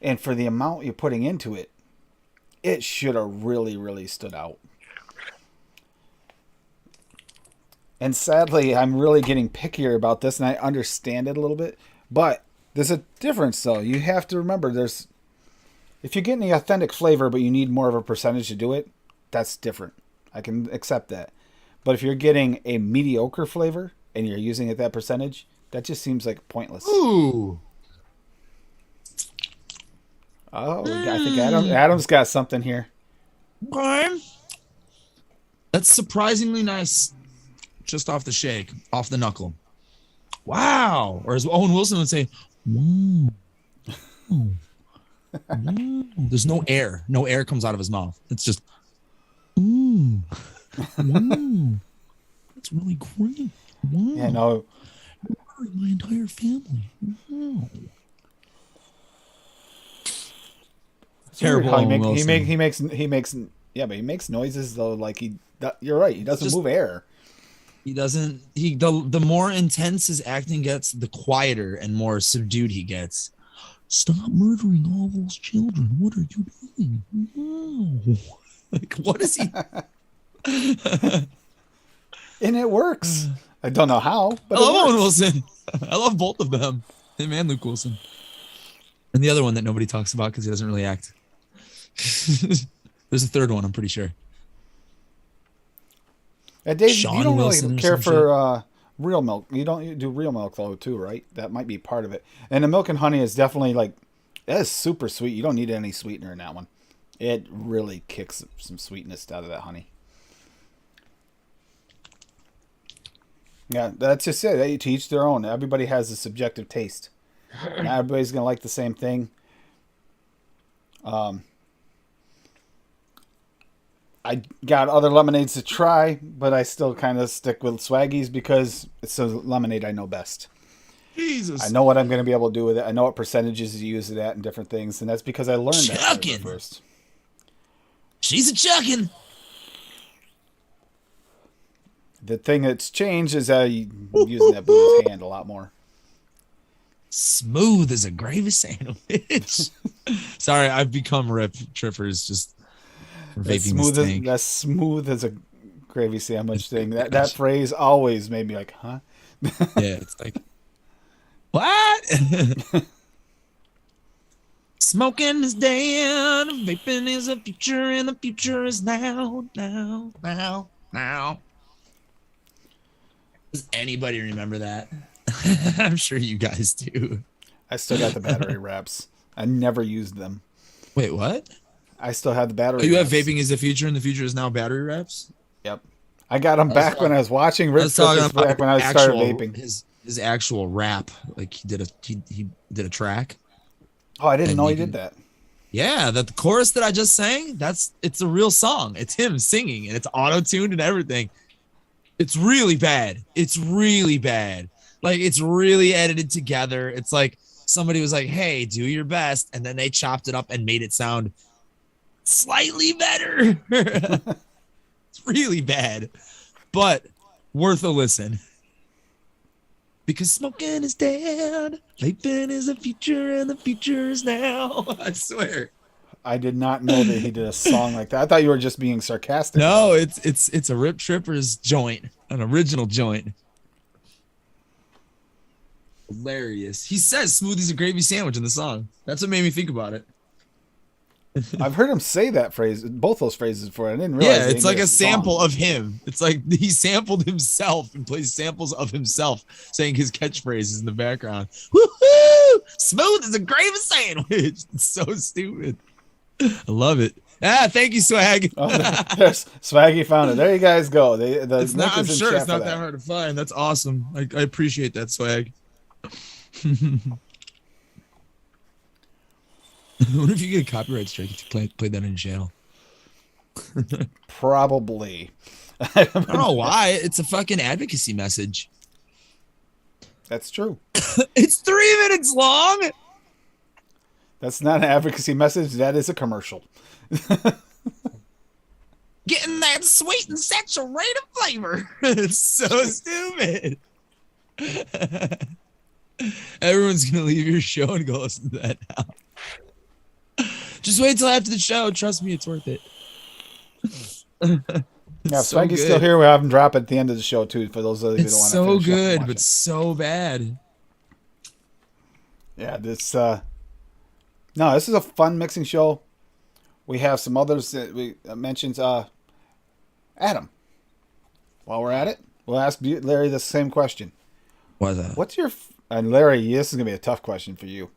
And for the amount you're putting into it, it should have really, really stood out. And sadly, I'm really getting pickier about this, and I understand it a little bit. But there's a difference, though. You have to remember, if you're getting the authentic flavor, but you need more of a percentage to do it, that's different. I can accept that. But if you're getting a mediocre flavor and you're using it that percentage, that just seems like pointless. Ooh. Oh, I think Adam's got something here. Okay. That's surprisingly nice. Just off the shake, off the knuckle. Wow. Or as Owen Wilson would say, wow. Wow. Wow. There's no air. No air comes out of his mouth. It's just, ooh. Wow. That's really great. Wow. Yeah, no, My entire family. Wow. it's weird Terrible how Owen Wilson. he makes noises though. Like you're right. He doesn't Just- move air. He doesn't. The more intense his acting gets, the quieter and more subdued he gets. Stop murdering all those children. What are you doing? No. Like, what is he? And it works. I don't know how, but I love it Owen works. Wilson. I love both of them. Him and Luke Wilson. And the other one that nobody talks about because he doesn't really act. There's a third one, I'm pretty sure. Dave, Sean you don't Wilson really or care some for real milk. You do real milk though too, right? That might be part of it. And the milk and honey is definitely that is super sweet. You don't need any sweetener in that one. It really kicks some sweetness out of that honey. Yeah, that's just it. To each their own. Everybody has a subjective taste. Not everybody's gonna like the same thing. I got other lemonades to try, but I still kind of stick with Swaggies because it's the lemonade I know best. Jesus. I know what I'm going to be able to do with it. I know what percentages you use it at and different things, and that's because I learned that Chucking. first. She's a chucking. The thing that's changed is using that Buddha's hand a lot more. Smooth as a gravy sandwich. Sorry, I've become Rip Trippers just for vaping this tank. That's smooth as a gravy sandwich thing. That phrase always made me like, huh? Yeah, it's like, what? Smoking is dead, vaping is the future, and the future is now. Does anybody remember that? I'm sure you guys do. I still got the battery wraps. I never used them. Wait, what? I still have the battery Oh, you have wraps. vaping is the future, and the future is now battery wraps? Yep. I got them back when I was watching Rip Let's talk Trippers about back when I started vaping. his actual rap. Like he did a track. Oh, I didn't and know you he did can- that. Yeah, that the chorus that I just sang, it's a real song. It's him singing and it's auto-tuned and everything. It's really bad. It's really bad. Like it's really edited together. It's like somebody was like, "Hey, do your best," and then they chopped it up and made it sound slightly better. It's really bad, but worth a listen. Because smoking is dead, vaping is the future, and the future is now. I swear. I did not know that he did a song like that. I thought you were just being sarcastic. No, it's a Rip Trippers joint, an original joint. Hilarious. He says "smoothie's a gravy sandwich" in the song. That's what made me think about it. I've heard him say that phrase, both those phrases before. I didn't realize. Yeah, they it's made like a song. sample of him. It's like he sampled himself and plays samples of himself saying his catchphrases in the background. Woohoo! Smooth as a gravy sandwich. It's so stupid. I love it. Thank you, Swag. Oh, there's Swaggy found it. There you guys go. The It's not, link I'm is in sure chat it's for not that hard to find. That's awesome. I appreciate that, Swag. What if you get a copyright strike if you play that on your channel? Probably. I don't know why. It's a fucking advocacy message. That's true. It's 3 minutes long. That's not an advocacy message. That is a commercial. Getting that sweet and saturated flavor. It's so stupid. Everyone's gonna leave your show and go listen to that now. Just wait till after the show. Trust me, it's worth it. Yeah, so Swaggy's good. still here. We'll have him drop at the end of the show too. For those of you that It's want to so finish up and good, watch but it. so bad. Yeah, this. No, this is a fun mixing show. We have some others that we mentioned. Adam. While we're at it, we'll ask Larry the same question. What's your and Larry? This is gonna be a tough question for you.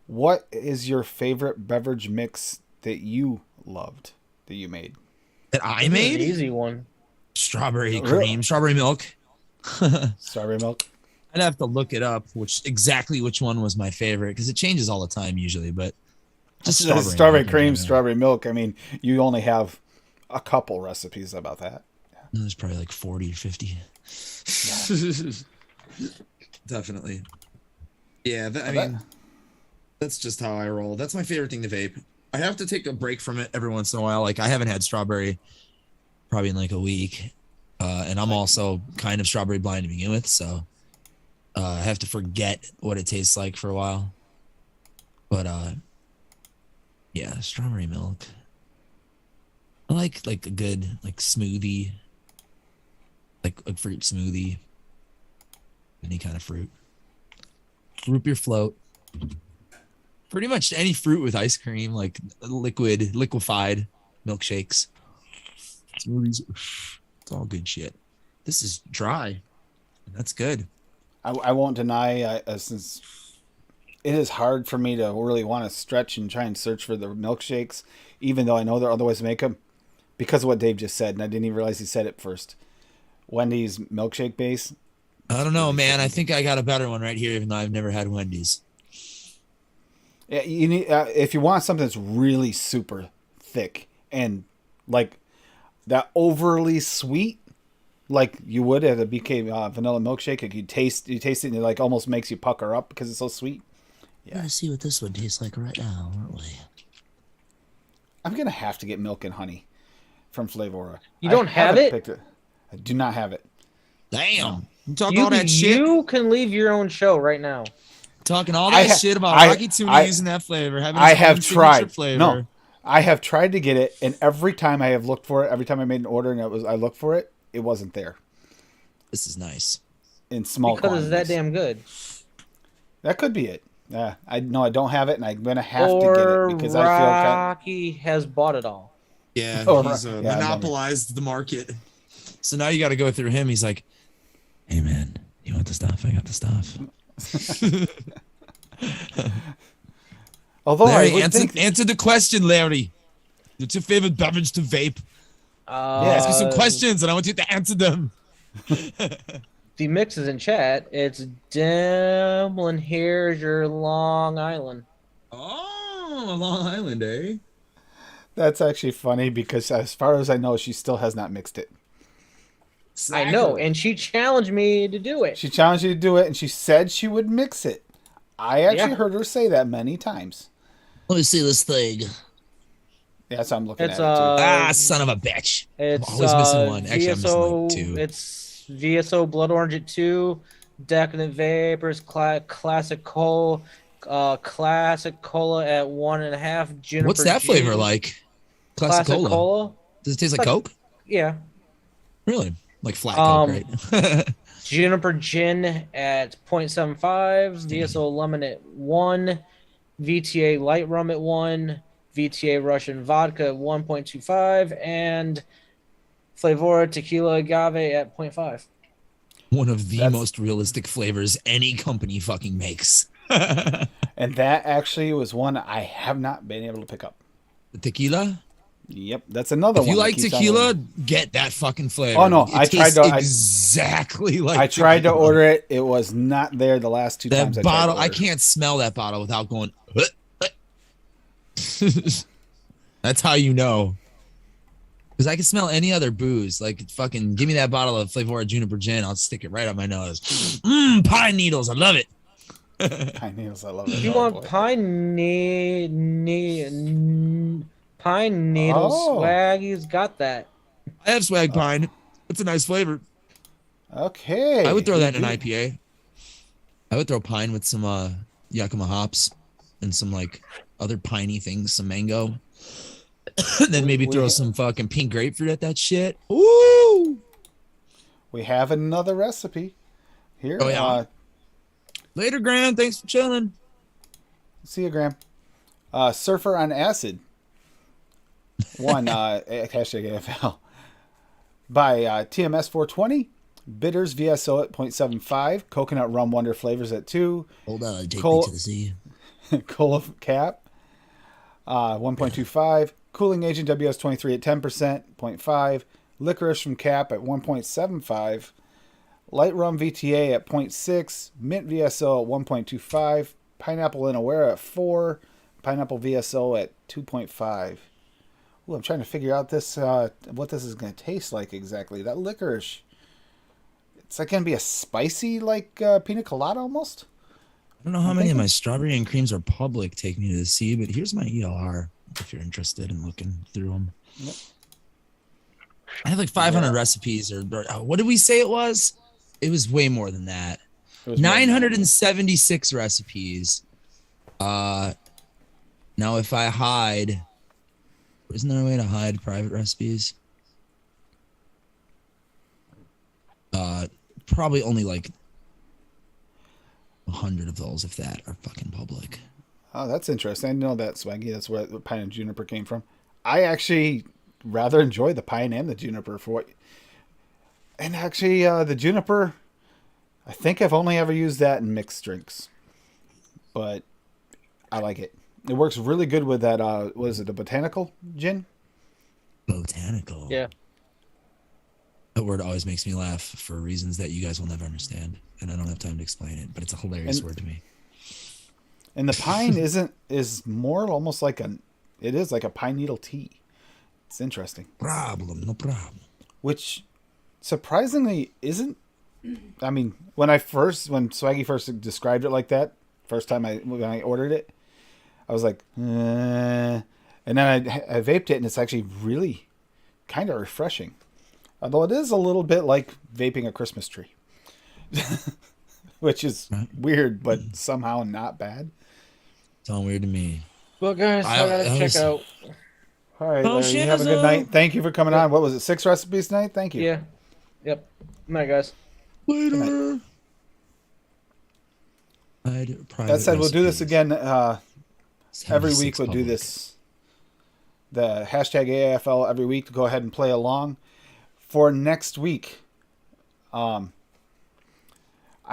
What is your favorite beverage mix that you loved that you made? That I This is an made? easy one. Strawberry Really? cream, strawberry milk. Strawberry milk. I'd have to look it up, which one was my favorite, because it changes all the time usually. But just Strawberry milk in cream, general. strawberry milk. I mean, you only have a couple recipes about that. There's probably like 40 or 50. Definitely. Yeah, I mean, that's just how I roll. That's my favorite thing to vape. I have to take a break from it every once in a while. Like I haven't had strawberry probably in like a week. And I'm also kind of strawberry blind to begin with, so I have to forget what it tastes like for a while. But yeah, strawberry milk. I like a good like smoothie, like a fruit smoothie. Any kind of fruit. Root beer float. Pretty much any fruit with ice cream, like liquefied milkshakes. Smoothies. It's all good shit. This is dry. That's good. I won't deny, since it is hard for me to really want to stretch and try and search for the milkshakes, even though I know there are other ways to make them, because of what Dave just said, and I didn't even realize he said it first. Wendy's milkshake base. I don't know, man. I think I got a better one right here, even though I've never had Wendy's. Yeah, you need if you want something that's really super thick and like that overly sweet, like you would at a BK vanilla milkshake. Like you taste it, and it like almost makes you pucker up because it's so sweet. Yeah. Let's see what this one tastes like right now, aren't we? I'm gonna have to get milk and honey from Flavora. You don't have haven't it? picked it? I do not have it. Damn. You talking all that shit? You can leave your own show right now. Talking all that shit about Rocky Tuna using that flavor. Having I his have own signature tried. Flavor. No, I have tried to get it, and every time I have looked for it, every time I made an order and I looked for it, it wasn't there. This is nice. In small Because it's that quantities. damn good. That could be it. I know I don't have it, and I'm gonna have to get Or it because I feel Rocky has bought it all. Yeah, Oh, he's right. Yeah, I monopolized the market. So now you got to go through him. He's like, "Hey man, you want the stuff? I got the stuff." although Larry, I would think answer the question, Larry. What's your favorite beverage to vape? Ask me some questions, and I want you to answer them. The mix is in chat. It's Demlin. Here's your Long Island. Oh, Long Island, eh? that's actually funny because as far as I know, she still has not mixed it. I know, and she challenged me to do it. She challenged you to do it, and she said she would mix it. I actually Yeah. heard her say that many times. Let me see this thing. Yeah, that's what I'm looking It's at it too. Son of a bitch. It's I'm always missing one. Actually, I'm missing VSO. like two. It's VSO Blood Orange at 2, Decadent Vapors, Classic Cola, Classic Cola at 1.5. Juniper What's that G, flavor like? Classic Cola. Does it taste like Coke? Yeah. Really? Like flat Coke, right? Juniper Gin at 0.75, VSO Lemon at 1, VTA Light Rum at 1, VTA Russian Vodka at 1.25, and Flavora Tequila Agave at 0.5. One of the That's- most realistic flavors any company fucking makes. And that actually was one I have not been able to pick up. The tequila? Yep, that's another If one. you that like keeps on tequila, ordering. get that fucking flavor. Oh, no, It I tried tastes to- exactly like I tried to tequila. order it. It was not there the last two times That I tried bottle. to I order. can't smell that bottle without going. That's how you know. Because I can smell any other booze. Like fucking, give me that bottle of Flavora Juniper Gin. I'll stick it right up my nose. Pine needles. I love it. Pine needles, I love it. If you Oh, want boy. pine needle swag, he's got that. I have swag pine. It's a nice flavor. Okay. I would throw that in an IPA. I would throw pine with some Yakima hops and some like other piney things, some mango. And then maybe throw some fucking pink grapefruit at that shit. Ooh! We have another recipe here. Oh, yeah. Later, Graham. Thanks for chilling. See you, Graham. Surfer on Acid. One, hashtag AFL. By TMS 420. Bitters VSO at 0.75. Coconut Rum Wonder Flavors at 2. Hold on. Take Col- me to the sea. Cola Cap. 1.25. Cooling Agent WS23 at 10%. 0.5. Licorice from Cap at 1.75. Light Rum VTA at 0.6. Mint VSO at 1.25. Pineapple Inawera at 4. Pineapple VSO at 2.5. Ooh, I'm trying to figure out this what this is going to taste like exactly. That licorice. It's like going to be a spicy like pina colada almost. I don't know how many of my strawberry and creams are public. Take me to the sea, but here's my ELR if you're interested in looking through them. Yep. I have like 500 recipes, or what did we say it was? It was way more than that. It was more than that. 976 recipes. Now if I hide, isn't there a way to hide private recipes? Probably only like 100 of those, if that, are fucking public. Oh, that's interesting. I know that, Swaggy. That's where the pine and juniper came from. I actually rather enjoy the pine and the juniper for what. And actually, the juniper, I think I've only ever used that in mixed drinks, but I like it. It works really good with that. What is it? The botanical gin? Botanical. Yeah. That word always makes me laugh for reasons that you guys will never understand, and I don't have time to explain it. But it's a hilarious word to me. And the pine is more almost like it is like a pine needle tea. It's interesting. No problem. Which surprisingly isn't. I mean, when Swaggy first described it like that, first time when I ordered it, I was like, and then I vaped it, and it's actually really kind of refreshing. Although it is a little bit like vaping a Christmas tree, which is weird, but somehow not bad. It's all weird to me. Well, guys, I gotta check out. All right, Larry, you have a good night. Thank you for coming on. What was it, 6 recipes tonight? Thank you. Yeah. Yep. Good night, guys. Later. That said, we'll do this again every week. 76 We'll do public. this, the hashtag AFL every week to go ahead and play along. For next week, I'm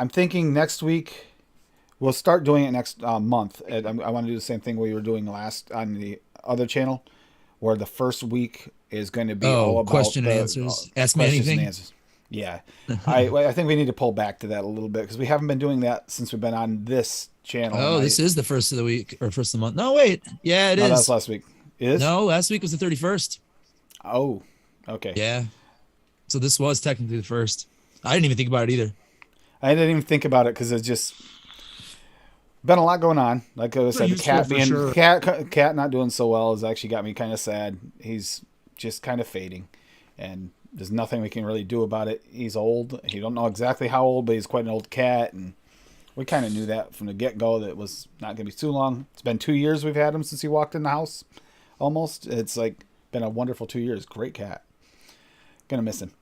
thinking next week we'll start doing it next month. And I want to do the same thing we were doing last on the other channel, where the first week is going to be all about question and answers. Ask me questions and anything. answers. Yeah, I think we need to pull back to that a little bit because we haven't been doing that since we've been on this channel. Oh, this is the first of the week or first of the month. No, wait. Yeah, it no, is. that was last week. It is? No, last week was the 31st. Oh, okay. Yeah. So this was technically the first. I didn't even think about it either. I didn't even think about it because it's just been a lot going on. Like I said, the cat cat not doing so well has actually got me kind of sad. He's just kind of fading, and there's nothing we can really do about it. He's old. You don't know exactly how old, but he's quite an old cat, and we kind of knew that from the get-go that it was not going to be too long. It's been 2 years we've had him since he walked in the house, almost. It's like been a wonderful 2 years. Great cat. Gonna miss him.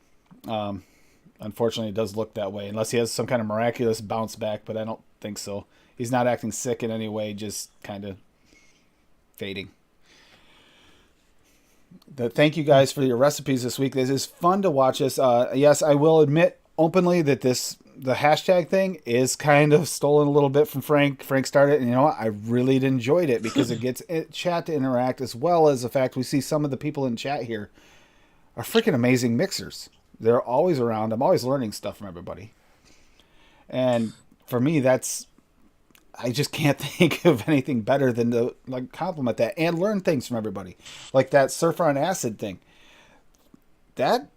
Unfortunately, it does look that way, unless he has some kind of miraculous bounce back, but I don't think so. He's not acting sick in any way, just kind of fading. Thank you guys for your recipes this week. This is fun to watch this. Yes, I will admit openly that the hashtag thing is kind of stolen a little bit from Frank. Frank started, and you know what? I really enjoyed it because it gets chat to interact, as well as the fact we see some of the people in chat here are freaking amazing mixers. They're always around. I'm always learning stuff from everybody. And for me, I just can't think of anything better than to compliment that and learn things from everybody. Like that Surfer on Acid thing. That,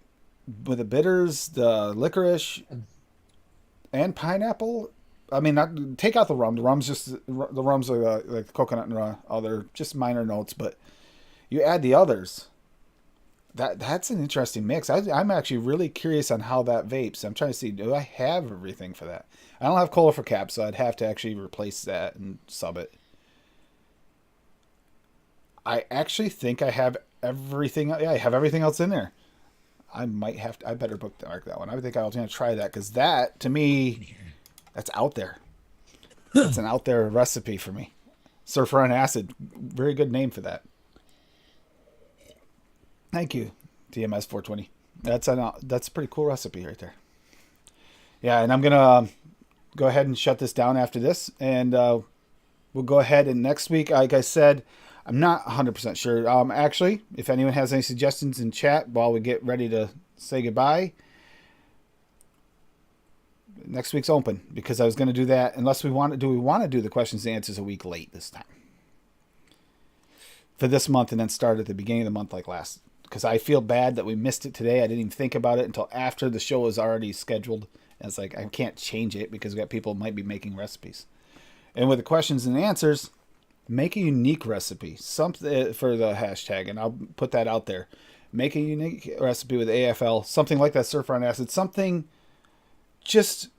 with the bitters, the licorice, and pineapple. I mean, take out the rum. The rums are like coconut and other just minor notes, but you add the others. That's an interesting mix. I'm actually really curious on how that vapes. I'm trying to see, do I have everything for that? I don't have cola for cap, so I'd have to actually replace that and sub it. I actually think I have everything. Yeah, I have everything else in there. I better bookmark that one. I think I was going to try that because that, to me, that's out there. That's an out there recipe for me. Surfer on Acid. Very good name for that. Thank you, TMS 420. That's a pretty cool recipe right there. Yeah, and I'm gonna go ahead and shut this down after this, and we'll go ahead and next week, like I said, I'm not 100% sure. Actually, if anyone has any suggestions in chat while we get ready to say goodbye, next week's open because I was going to do that. Unless we want to do the questions and answers a week late this time for this month, and then start at the beginning of the month like last. Because I feel bad that we missed it today. I didn't even think about it until after the show was already scheduled. And it's like, I can't change it because we got people who might be making recipes. And with the questions and answers, make a unique recipe. Something for the hashtag, and I'll put that out there. Make a unique recipe with AFL. Something like that Surfer on Acid. Something just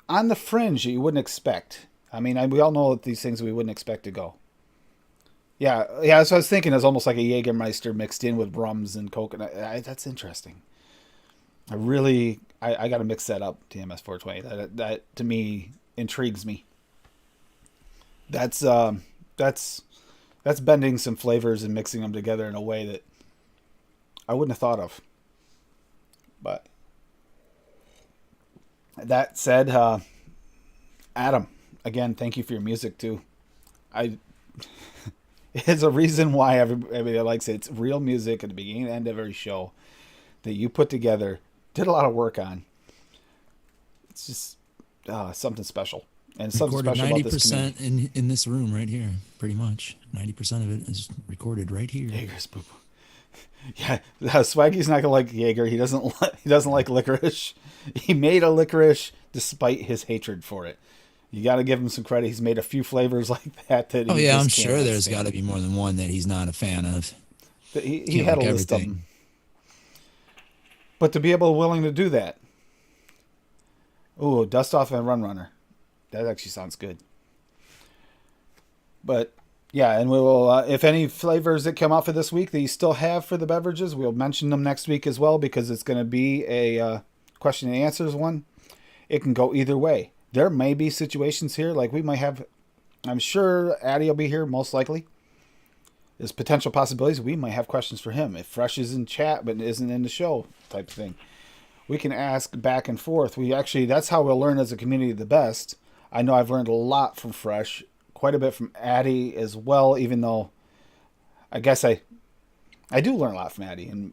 on the fringe that you wouldn't expect. I mean, we all know these things we wouldn't expect to go. Yeah, that's what I was thinking. It's almost like a Jägermeister mixed in with rums and coconut. That's interesting. I got to mix that up, TMS 420. That to me intrigues me. That's bending some flavors and mixing them together in a way that I wouldn't have thought of. But that said, Adam, again, thank you for your music too. It's a reason why everybody likes it. It's real music at the beginning and end of every show that you put together, did a lot of work on. It's just something special. And something Recorded special about this community. in this room right here, pretty much. 90% of it is recorded right here. Jaeger's poop. Yeah, Swaggy's not gonna like Jaeger. He doesn't like licorice. He made a licorice despite his hatred for it. You got to give him some credit. He's made a few flavors like that. Oh yeah, I'm sure there's got to be more than one that he's not a fan of. He had a list of them. But to be willing to do that. Ooh, Dust Off and Run Runner. That actually sounds good. But yeah, and we will, if any flavors that come out for this week that you still have for the beverages, we'll mention them next week as well because it's going to be a question and answers one. It can go either way. there may be situations here like we might have. I'm sure Addy will be here most likely. There's potential possibilities. We might have questions for him if Fresh is in chat but isn't in the show type of thing. We can ask back and forth. That's how we'll learn as a community the best. I know I've learned a lot from Fresh, quite a bit from Addy as well, even though I guess I do learn a lot from Addy and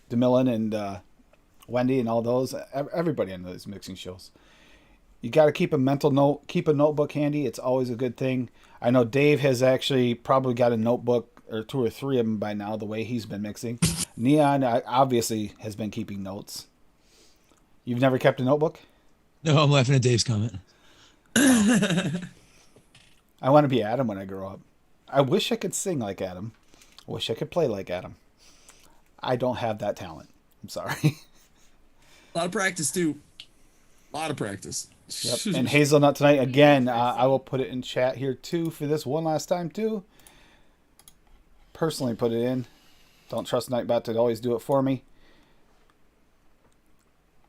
DeMillan and Wendy and all those, everybody on those mixing shows. You got to keep a notebook handy. It's always a good thing. I know Dave has actually probably got a notebook or 2 or 3 of them by now, the way he's been mixing. Neon obviously has been keeping notes. You've never kept a notebook? No, I'm laughing at Dave's comment. I want to be Adam when I grow up. I wish I could sing like Adam. I wish I could play like Adam. I don't have that talent. I'm sorry. A lot of practice, too. A lot of practice. Yep. And Hazelnut tonight, again, I will put it in chat here, too, for this one last time, too. Personally put it in. Don't trust Nightbot to always do it for me.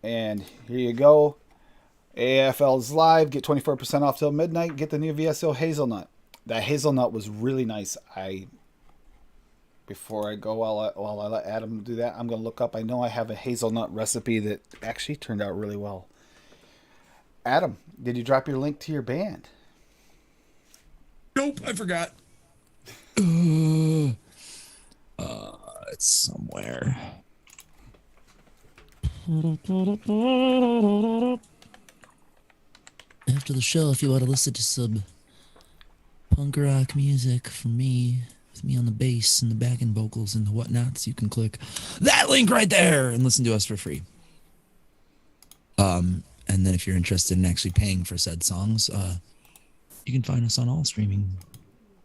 And here you go. AFL's live. Get 24% off till midnight. Get the new VSO Hazelnut. That Hazelnut was really nice. Before I go, while I let Adam do that, I'm going to look up. I know I have a hazelnut recipe that actually turned out really well. Adam, did you drop your link to your band? Nope, I forgot. It's somewhere. After the show, if you want to listen to some punk rock music from me, with me on the bass and the backing vocals and the whatnots, you can click that link right there and listen to us for free. And then if you're interested in actually paying for said songs, you can find us on all streaming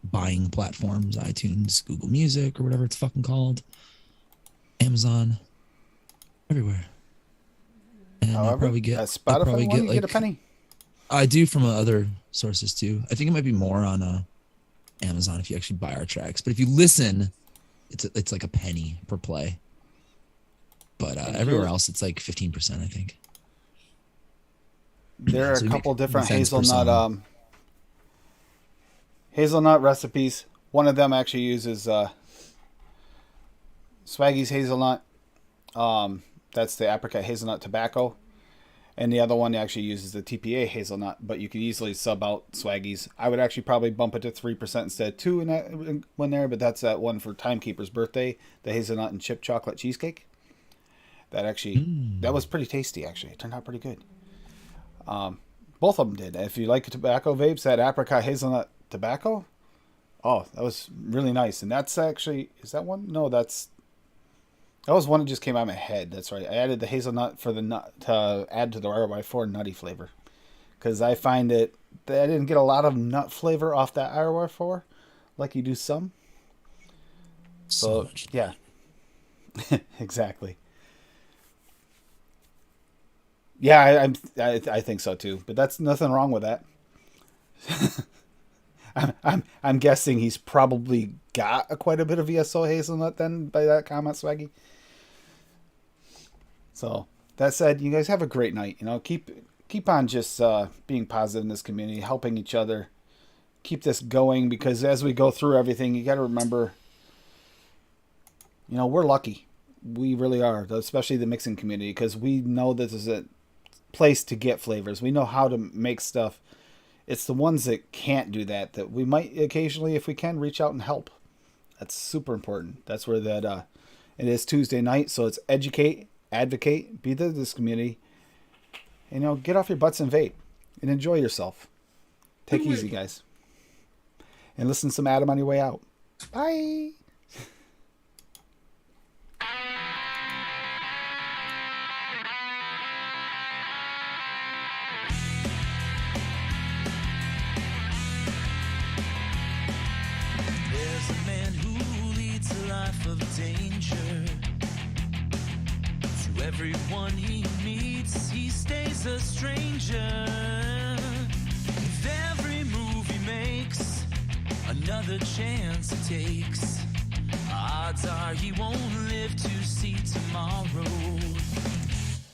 buying platforms, iTunes, Google Music, or whatever it's fucking called, Amazon, everywhere. And However, I'll probably get Spotify one, you get a penny. I do from other sources too. I think it might be more on Amazon if you actually buy our tracks. But if you listen, it's like a penny per play. But everywhere else, it's like 15%, I think. There are So a you couple make different cents per song. hazelnut recipes. One of them actually uses Swaggy's hazelnut. That's the apricot hazelnut tobacco. And the other one actually uses the TPA hazelnut, but you could easily sub out Swaggy's. I would actually probably bump it to 3% instead of 2 in that one there, but that's that one for Timekeeper's birthday, the hazelnut and chip chocolate cheesecake. That actually, that was pretty tasty, actually. It turned out pretty good. Both of them did. If you like tobacco vapes, that apricot hazelnut tobacco, oh, that was really nice. And that's actually, is that one? No, that was one that just came out of my head. That's right. I added the hazelnut for the nut to add to the RY4 nutty flavor. Because I find that I didn't get a lot of nut flavor off that RY4 like you do some. So much. Yeah. Exactly. Yeah, I think so too. But that's nothing wrong with that. I'm guessing he's probably got quite a bit of VSO hazelnut then by that comment, Swaggy. So that said, you guys have a great night. You know, keep on just being positive in this community, helping each other, keep this going, because as we go through everything, you got to remember, you know, we're lucky. We really are, especially the mixing community, because we know that there's a place to get flavors. We know how to make stuff. It's the ones that can't do that we might occasionally, if we can, reach out and help. That's super important. That's where that it is Tuesday night, so it's educate, advocate, be there to this community. You know, get off your butts and vape and enjoy yourself. Take it easy, guys. And listen to some Adam on your way out. Bye. There's a man who leads a life of danger. To everyone he meets, he stays a stranger. With every move he makes, another chance he takes. Odds are he won't live to see tomorrow.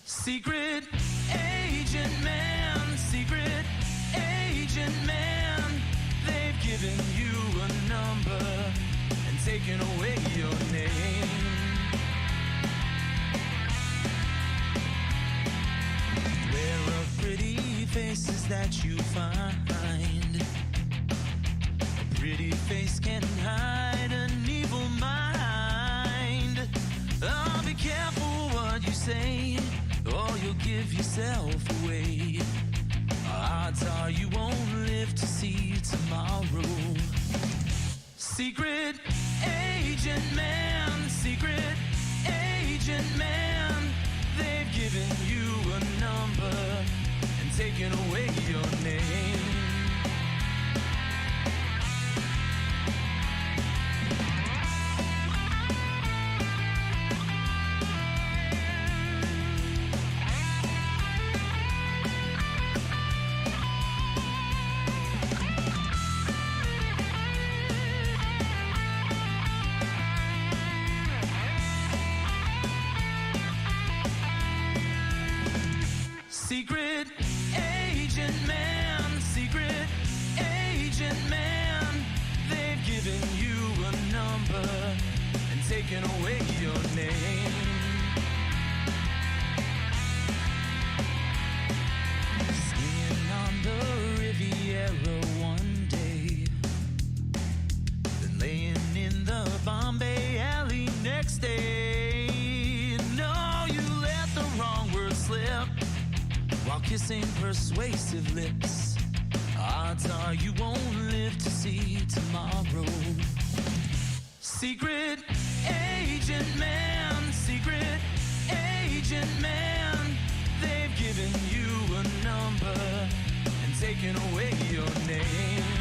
Secret agent man, secret agent man. They've given you a number and taken away your name. Beware of pretty faces that you find. A pretty face can hide an evil mind. Oh, be careful what you say, or you'll give yourself away. Odds are you won't live to see tomorrow. Secret agent man, secret agent man. They've given you a number and taken away your name. Secret agent man, secret agent man. They've given you a number and taken away your name. Skiing on the Riviera one day, then laying in the Bombay alley next day. No, you let the wrong word slip while kissing persuasive lips. Odds are you won't live to see tomorrow. Secret agent man, secret agent man. They've given you a number and taken away your name.